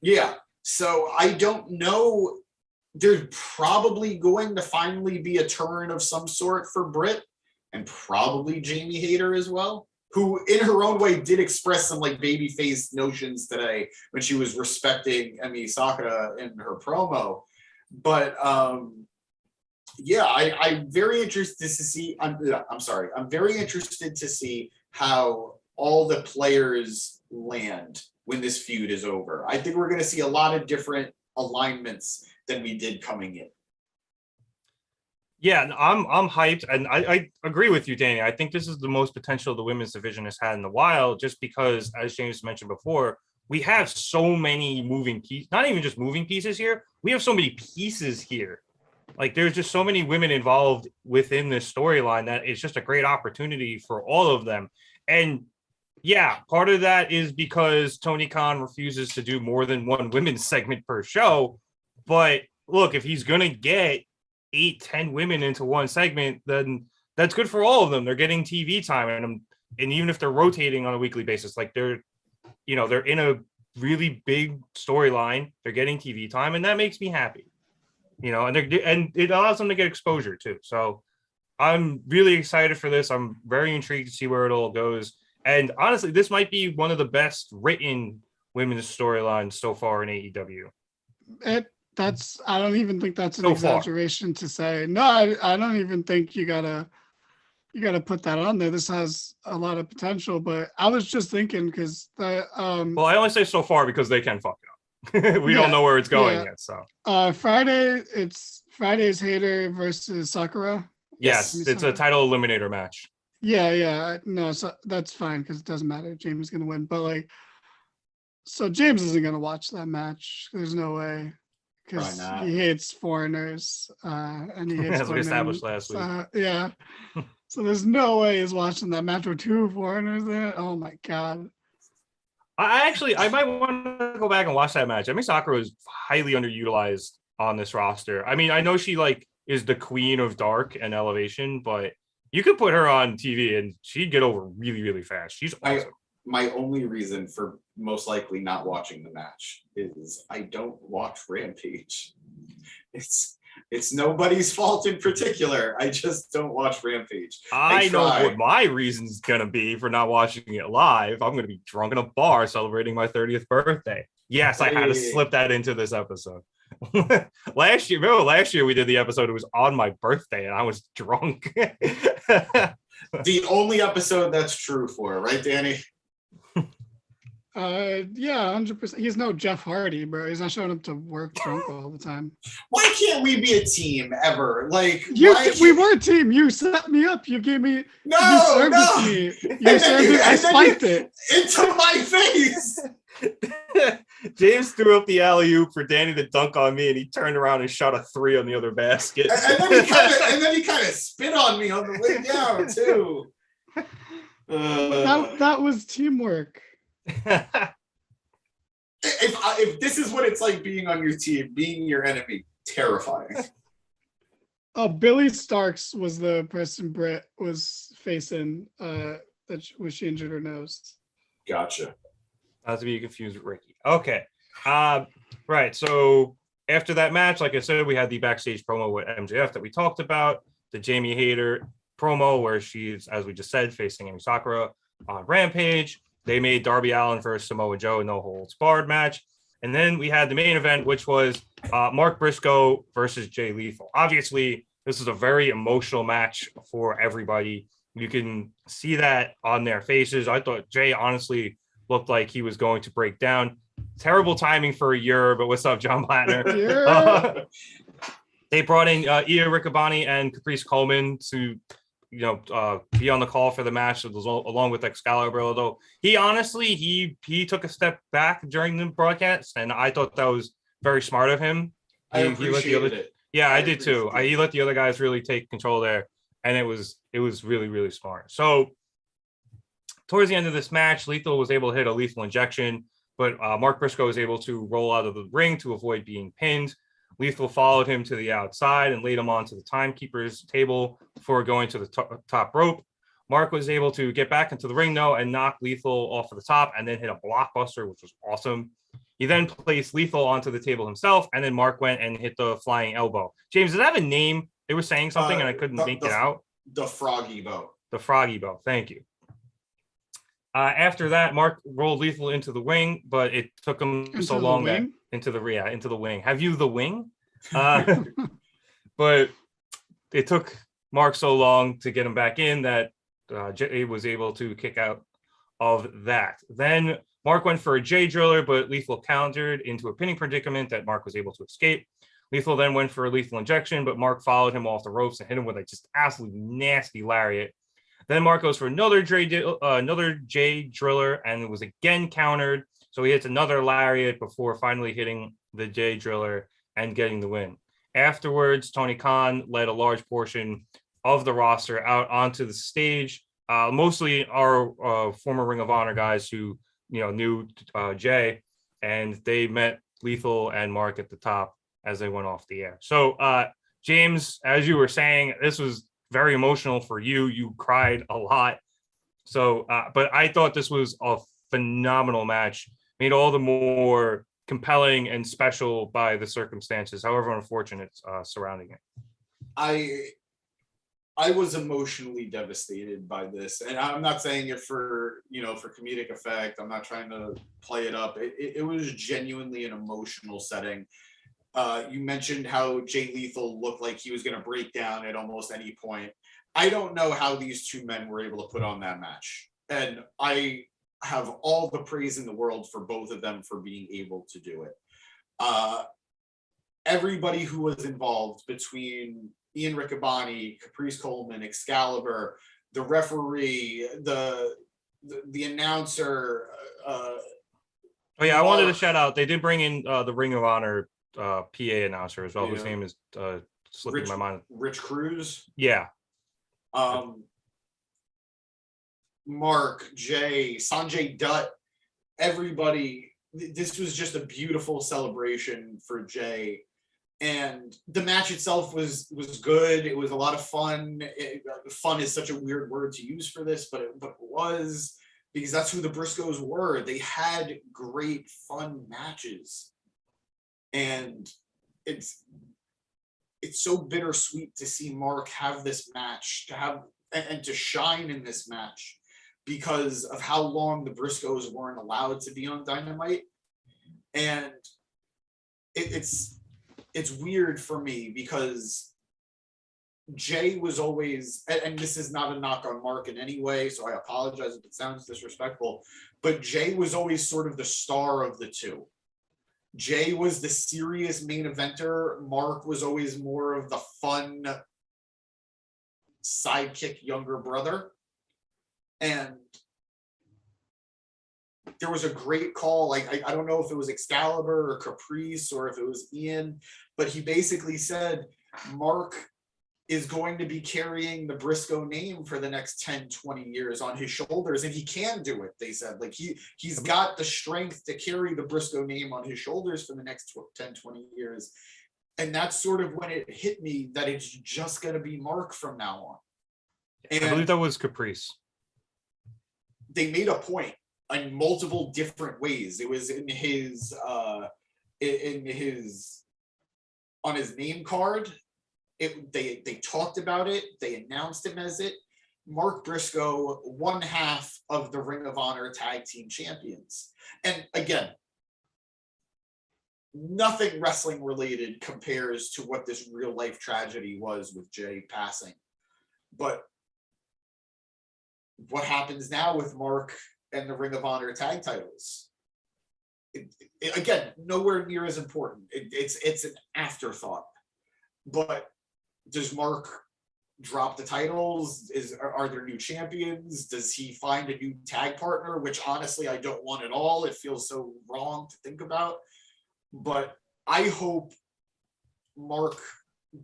Yeah. So I don't know. There's probably going to finally be a turn of some sort for Britt, and probably Jamie Hayter as well, who in her own way did express some like babyface notions today when she was respecting Emi Sakura in her promo. But I'm very interested to see. I'm very interested to see how all the players land when this feud is over. I think we're going to see a lot of different alignments than we did coming in. Yeah, I'm hyped, and I agree with you, Danny. I think this is the most potential the women's division has had in a while, just because, as James mentioned before, we have so many moving pieces, not even just moving pieces here. We have so many pieces here. Like, there's just so many women involved within this storyline that it's just a great opportunity for all of them. And yeah, part of that is because Tony Khan refuses to do more than one women's segment per show. But look, if he's going to get 8-10 women into one segment, then that's good for all of them. They're getting TV time, and even if they're rotating on a weekly basis, like they're in a really big storyline, they're getting TV time, and that makes me happy. And it allows them to get exposure too. So I'm really excited for this. I'm very intrigued to see where it all goes. And honestly, this might be one of the best written women's storylines so far in AEW. I don't even think that's an exaggeration to say. No, I don't even think you gotta put that on there. This has a lot of potential, but I was just thinking, because well, I only say so far because they can fuck it up. We don't know where it's going yet. So Friday's Hayter versus Sakura. Yes, it's a title eliminator match. Yeah. No, so that's fine, because it doesn't matter. James is gonna win, but so James isn't gonna watch that match. There's no way. because not. he hates foreigners and he hates As we women. established last week. Yeah. So there's no way he's watching that match with 2 foreigners there. Oh my god. I might want to go back and watch that match. Emi Sakura is highly underutilized on this roster. I mean, I know she like is the queen of dark and elevation, but you could put her on TV and she'd get over really, really fast. She's awesome. My only reason for most likely not watching the match is I don't watch Rampage. It's nobody's fault in particular. I just don't watch Rampage. I know what my reason's gonna be for not watching it live. I'm gonna be drunk in a bar celebrating my 30th birthday. Yes, I had to slip that into this episode. Last year we did the episode. It was on my birthday and I was drunk. The only episode that's true for, right, Danny? Yeah, 100%. He's no Jeff Hardy, bro. He's not showing up to work drunk all the time. Why can't we be a team ever? Like we were a team. You set me up. You gave me me. You served it. I spiked it into my face. James threw up the alley-oop for Danny to dunk on me, and he turned around and shot a 3 on the other basket. and then he kind of spit on me on the way down too. That was teamwork. If this is what it's like being on your team, being your enemy, terrifying. Oh, Billy Starks was the person Britt was facing she injured her nose. Gotcha. Not to be confused with Ricky. Okay. Right. So after that match, like I said, we had the backstage promo with MJF that we talked about, the Jamie Hayter promo where she's, as we just said, facing Emi Sakura on Rampage. They made Darby Allin versus Samoa Joe, no holds barred match. And then we had the main event, which was Mark Briscoe versus Jay Lethal. Obviously, this is a very emotional match for everybody. You can see that on their faces. I thought Jay honestly looked like he was going to break down. Terrible timing for a year, but what's up, John Plattner? They brought in Io Riccaboni and Caprice Coleman to be on the call for the match along with Excalibur. Although he honestly he took a step back during the broadcast, and I thought that was very smart of him. I appreciated it. Yeah, I did too. He let the other guys really take control there, and it was really, really smart. So towards the end of this match, Lethal was able to hit a lethal injection, but Mark Briscoe was able to roll out of the ring to avoid being pinned. Lethal followed him to the outside and laid him onto the timekeeper's table before going to the top rope. Mark was able to get back into the ring, though, and knock Lethal off of the top and then hit a blockbuster, which was awesome. He then placed Lethal onto the table himself, and then Mark went and hit the flying elbow. James, does that have a name? They were saying something, and I couldn't make it out. The Froggy Bow. The Froggy Bow. Thank you. After that, Mark rolled Lethal into the wing, but it took him so long that into the wing. Have you the wing? But it took Mark so long to get him back in that Jay was able to kick out of that. Then Mark went for a J driller, but Lethal countered into a pinning predicament that Mark was able to escape. Lethal then went for a lethal injection, but Mark followed him off the ropes and hit him with a just absolutely nasty lariat. Then Mark goes for another J driller, and it was again countered. So he hits another lariat before finally hitting the J driller and getting the win. Afterwards, Tony Khan led a large portion of the roster out onto the stage, mostly our former Ring of Honor guys who knew Jay, and they met Lethal and Mark at the top as they went off the air. So, James, as you were saying, this was very emotional for you. You cried a lot. So, but I thought this was a phenomenal match, made all the more compelling and special by the circumstances, however unfortunate surrounding it. I was emotionally devastated by this, and I'm not saying it for comedic effect. I'm not trying to play it up. It was genuinely an emotional setting. You mentioned how Jay Lethal looked like he was going to break down at almost any point. I don't know how these two men were able to put on that match, and I have all the praise in the world for both of them for being able to do it. Everybody who was involved, between Ian Riccaboni, Caprice Coleman, Excalibur, the referee, the announcer. I wanted to shout out. They did bring in the Ring of Honor PA announcer as well, whose Yeah. name is slipping my mind. Rich Cruz. Yeah. Mark, Jay, Sanjay Dutt, everybody. This was just a beautiful celebration for Jay. And the match itself was good. It was a lot of fun. Fun is such a weird word to use for this, but it was, because that's who the Briscoes were. They had great fun matches, and it's so bittersweet to see Mark have this match, to have and to shine in this match, because of how long the Briscoes weren't allowed to be on Dynamite. And it's weird for me because Jay was always, and this is not a knock on Mark in any way, so I apologize if it sounds disrespectful, but Jay was always sort of the star of the two. Jay was the serious main eventer. Mark was always more of the fun sidekick younger brother. And there was a great call. Like, I don't know if it was Excalibur or Caprice or if it was Ian, but he basically said Mark is going to be carrying the Briscoe name for the next 10, 20 years on his shoulders. And he can do it, they said. Like, he's got the strength to carry the Briscoe name on his shoulders for the next 10, 20 years. And that's sort of when it hit me that it's just going to be Mark from now on. And I believe that was Caprice. They made a point in multiple different ways. It was in his on his name card. They talked about it. They announced him as it. Mark Briscoe, one half of the Ring of Honor Tag Team Champions. And again, nothing wrestling related compares to what this real life tragedy was with Jay passing. But what happens now with Mark and the Ring of Honor tag titles? Again, nowhere near as important. It's an afterthought. But does Mark drop the titles? Are there new champions? Does he find a new tag partner? Which honestly, I don't want at all. It feels so wrong to think about. But I hope Mark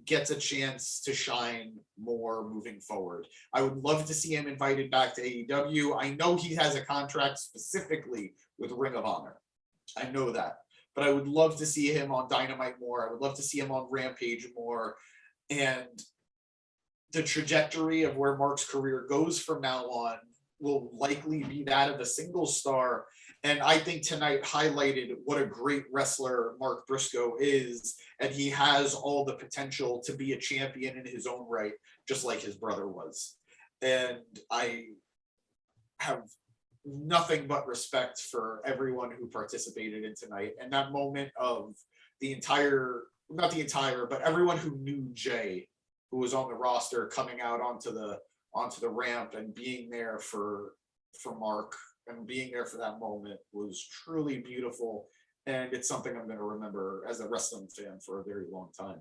gets a chance to shine more moving forward. I would love to see him invited back to AEW. I know he has a contract specifically with Ring of Honor. I know that. But I would love to see him on Dynamite more. I would love to see him on Rampage more. And the trajectory of where Mark's career goes from now on will likely be that of a single star. And I think tonight highlighted what a great wrestler Mark Briscoe is. And he has all the potential to be a champion in his own right, just like his brother was. And I have nothing but respect for everyone who participated in tonight. And that moment of but everyone who knew Jay, who was on the roster, coming out onto the ramp and being there for Mark and being there for that moment was truly beautiful. And it's something I'm going to remember as a wrestling fan for a very long time.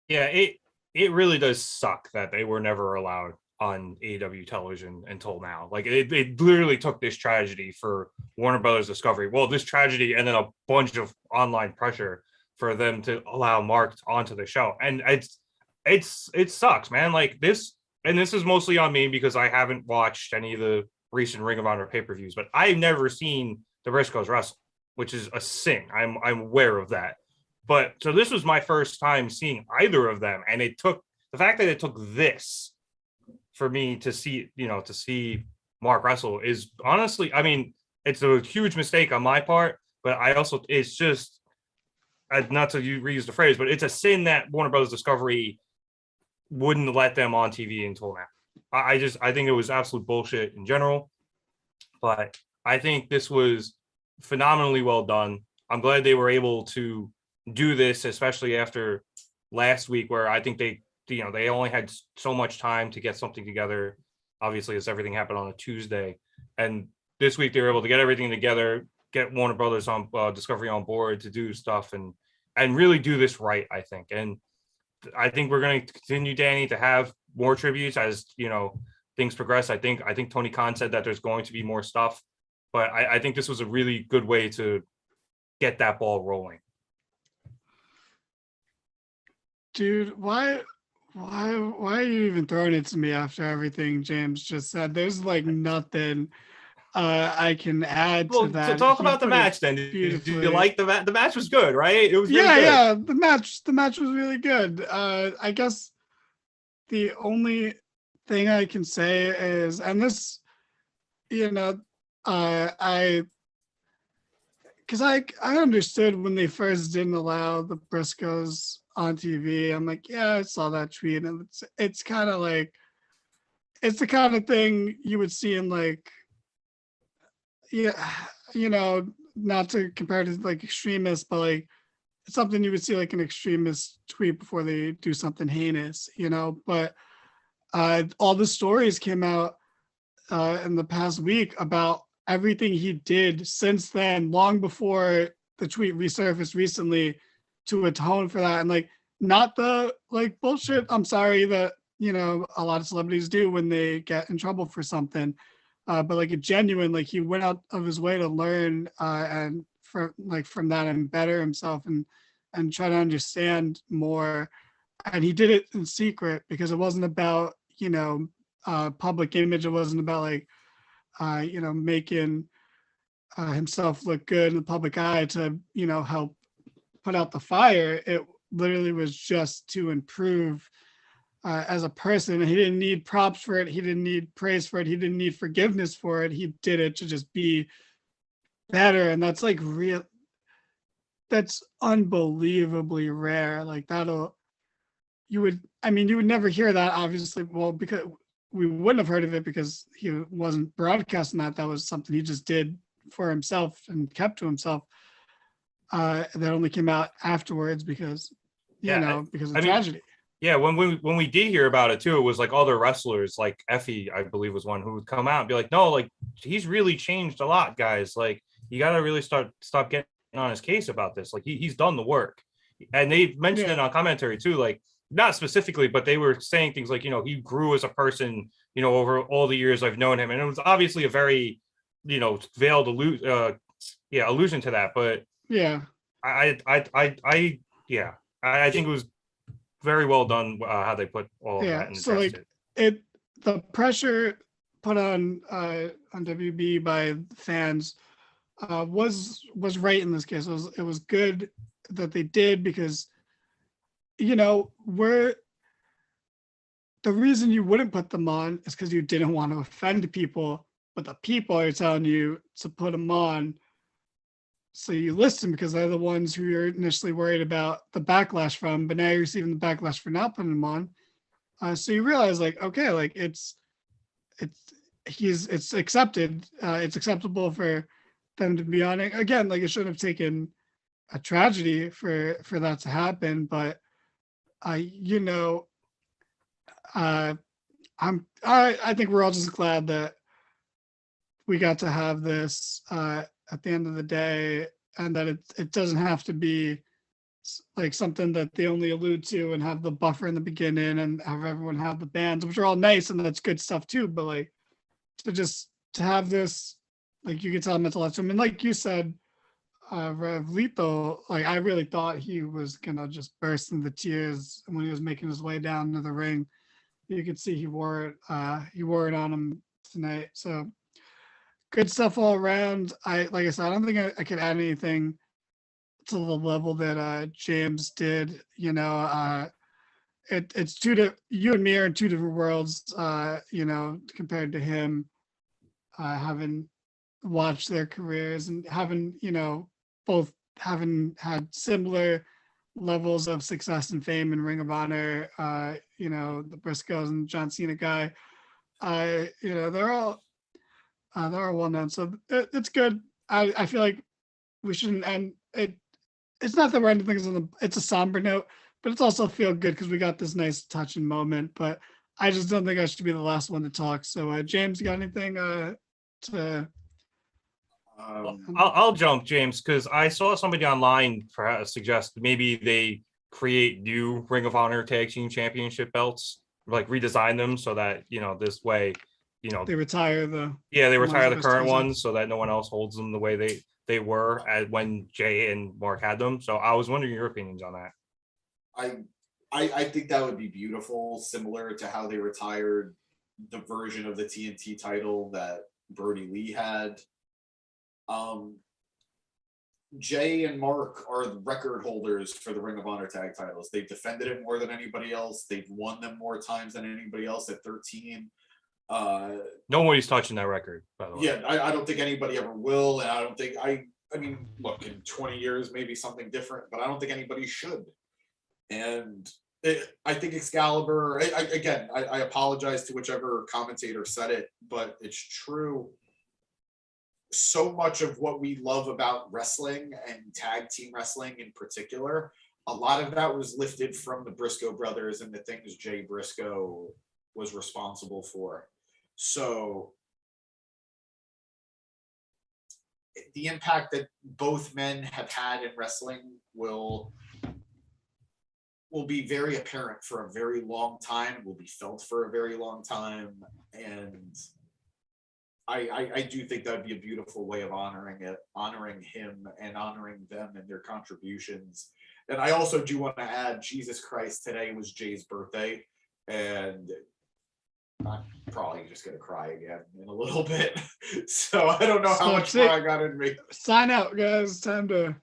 Yeah, it really does suck that they were never allowed on AEW television until now. Like, it literally took this tragedy for Warner Brothers Discovery. Well, this tragedy and then a bunch of online pressure for them to allow Mark onto the show. And it sucks, man. Like, this is mostly on me because I haven't watched any of the recent Ring of Honor pay-per-views, but I've never seen the Briscoes wrestle, which is a sin. I'm aware of that. But so this was my first time seeing either of them. And it took the fact that it took this for me to see Mark wrestle is honestly, I mean, it's a huge mistake on my part, but it's just, not to reuse the phrase, but it's a sin that Warner Brothers Discovery wouldn't let them on TV until now. I think it was absolute bullshit in general, but I think this was phenomenally well done. I'm glad they were able to do this, especially after last week, where I think they only had so much time to get something together, obviously, as everything happened on a Tuesday. And this week they were able to get everything together, get Warner Brothers on Discovery on board to do stuff and really do this right, I think. And I think we're going to continue, Danny, to have more tributes as, things progress. I think Tony Khan said that there's going to be more stuff, but I think this was a really good way to get that ball rolling. Dude, why are you even throwing it to me after everything James just said? There's like nothing I can add to Well, to that. talk He about the put it match then. Did you beautifully. like the match? The match was good, right? It was really Yeah, good. yeah. The match was really good. I guess the only thing I can say is, and this, you know, I because I understood when they first didn't allow the Briscoes on TV. I'm like, yeah, I saw that tweet, and it's kind of like it's the kind of thing you would see in like, yeah, not to compare to like extremists, but like it's something you would see like an extremist tweet before they do something heinous. But all the stories came out in the past week about everything he did since then, long before the tweet resurfaced recently, to atone for that. And like, not the like bullshit, I'm sorry, that, a lot of celebrities do when they get in trouble for something. But like a genuine, like he went out of his way to learn and from that and better himself and try to understand more. And he did it in secret because it wasn't about, public image. It wasn't about like making himself look good in the public eye to, help put out the fire. It literally was just to improve as a person. He didn't need props for it. He didn't need praise for it. He didn't need forgiveness for it. He did it to just be better. And that's like real. That's unbelievably rare. Like you would never hear that, obviously. Well, because we wouldn't have heard of it because he wasn't broadcasting that. That was something he just did for himself and kept to himself. That only came out afterwards because, because of I mean, tragedy. yeah, when we did hear about it too, it was like other wrestlers, like Effie, I believe, was one who would come out and be like, "No, like he's really changed a lot, guys. Like you got to really stop getting on his case about this. Like he's done the work." And they mentioned it Yeah. on commentary too, like not specifically, but they were saying things like, he grew as a person, over all the years I've known him, and it was obviously a very, veiled allusion to that, but Yeah. I think it was very well done how they put all of that Yeah. and So addressed like it. the pressure put on WB by fans was right in this case. It was good that they did because we're the reason you wouldn't put them on is because you didn't want to offend people, but the people are telling you to put them on. So you listen because they're the ones who you're initially worried about the backlash from, but now you're receiving the backlash for not putting them on. So you realize like, okay, like it's accepted. It's acceptable for them to be on it. Again, like it shouldn't have taken a tragedy for that to happen, but you know, I think we're all just glad that we got to have this at the end of the day, and that it doesn't have to be like something that they only allude to and have the buffer in the beginning and have everyone have the bands, which are all nice and that's good stuff too. But like to have this, like you could tell him it's a lot to him. And like you said, Rev Lito, like I really thought he was gonna just burst into tears when he was making his way down to the ring. You could see he wore it on him tonight. So good stuff all around. Like I said, I don't think I could add anything to the level that James did. It's you and me are in two different worlds, compared to him, having watched their careers and having, both having had similar levels of success and fame in Ring of Honor. The Briscoes and John Cena guy. They're all well known, so it's good. I feel like we shouldn't end it. It's not that we're ending things it's a somber note, but it's also feel good because we got this nice touching moment. But I just don't think I should be the last one to talk. So, James, you got anything to? I'll jump, James, because I saw somebody online suggest maybe they create new Ring of Honor Tag Team Championship belts, like redesign them so that this way, they retire the current ones so that no one else holds them the way they were when Jay and Mark had them. So I was wondering your opinions on that. I think that would be beautiful, similar to how they retired the version of the TNT title that Brody Lee had. Jay and Mark are the record holders for the Ring of Honor tag titles. They've defended it more than anybody else. They've won them more times than anybody else at 13. Nobody's touching that record, by the way. Yeah, I don't think anybody ever will, and I don't think I mean, look, in 20 years maybe something different, but I don't think anybody should. And I think Excalibur. I apologize to whichever commentator said it, but it's true. So much of what we love about wrestling and tag team wrestling in particular, a lot of that was lifted from the Briscoe brothers and the things Jay Briscoe was responsible for. So the impact that both men have had in wrestling will be very apparent for a very long time, will be felt for a very long time. And I do think that'd be a beautiful way of honoring him and honoring them and their contributions. And I also do want to add, Jesus Christ, today was Jay's birthday, and I'm probably just gonna cry again in a little bit. So I don't know how much more I got in me. Sign out, guys. Time to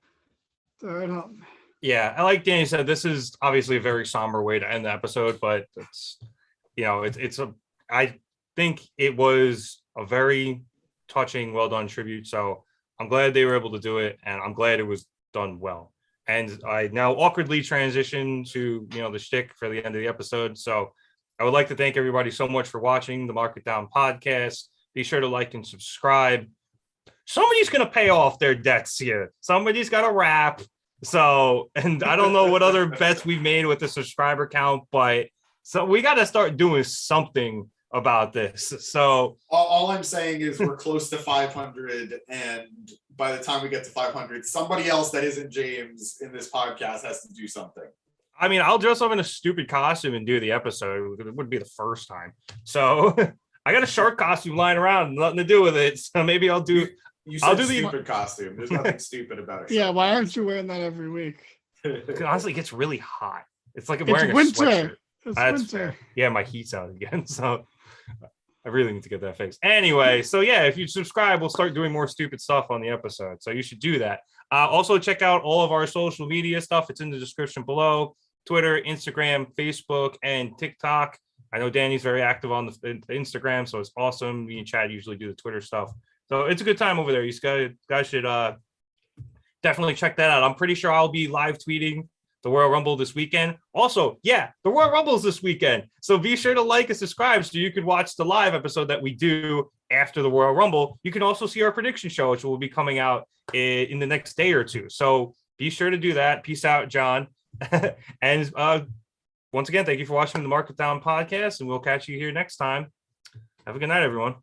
throw it home. Yeah, I like Danny said, this is obviously a very somber way to end the episode, but it's, I think it was a very touching, well done tribute. So I'm glad they were able to do it, and I'm glad it was done well. And I now awkwardly transition to, the shtick for the end of the episode. So I would like to thank everybody so much for watching the Mark It Down podcast. Be sure to like and subscribe. Somebody's going to pay off their debts here. Somebody's got to rap. So, and I don't know what other bets we've made with the subscriber count, but so we got to start doing something about this. So all I'm saying is we're close to 500, and by the time we get to 500, somebody else that isn't James in this podcast has to do something. I mean, I'll dress up in a stupid costume and do the episode. It wouldn't be the first time. So I got a shark costume lying around, nothing to do with it. So maybe I'll do. I'll do the stupid costume. There's nothing stupid about it. Yeah, why aren't you wearing that every week? It honestly gets really hot. It's like I'm It's wearing winter. a sweatshirt. It's winter. Fair. Yeah, my heat's out again. So I really need to get that fixed. Anyway, so yeah, if you subscribe, we'll start doing more stupid stuff on the episode. So you should do that. Also, check out all of our social media stuff. It's in the description below. Twitter, Instagram, Facebook, and TikTok. I know Danny's very active on the Instagram, so it's awesome. Me and Chad usually do the Twitter stuff. So it's a good time over there. You guys should definitely check that out. I'm pretty sure I'll be live tweeting the Royal Rumble this weekend. Also, yeah, the Royal Rumble's this weekend. So be sure to like and subscribe so you can watch the live episode that we do after the Royal Rumble. You can also see our prediction show, which will be coming out in the next day or two. So be sure to do that. Peace out, John. And once again, thank you for watching the Mark It Down podcast, and we'll catch you here next time. Have a good night, everyone.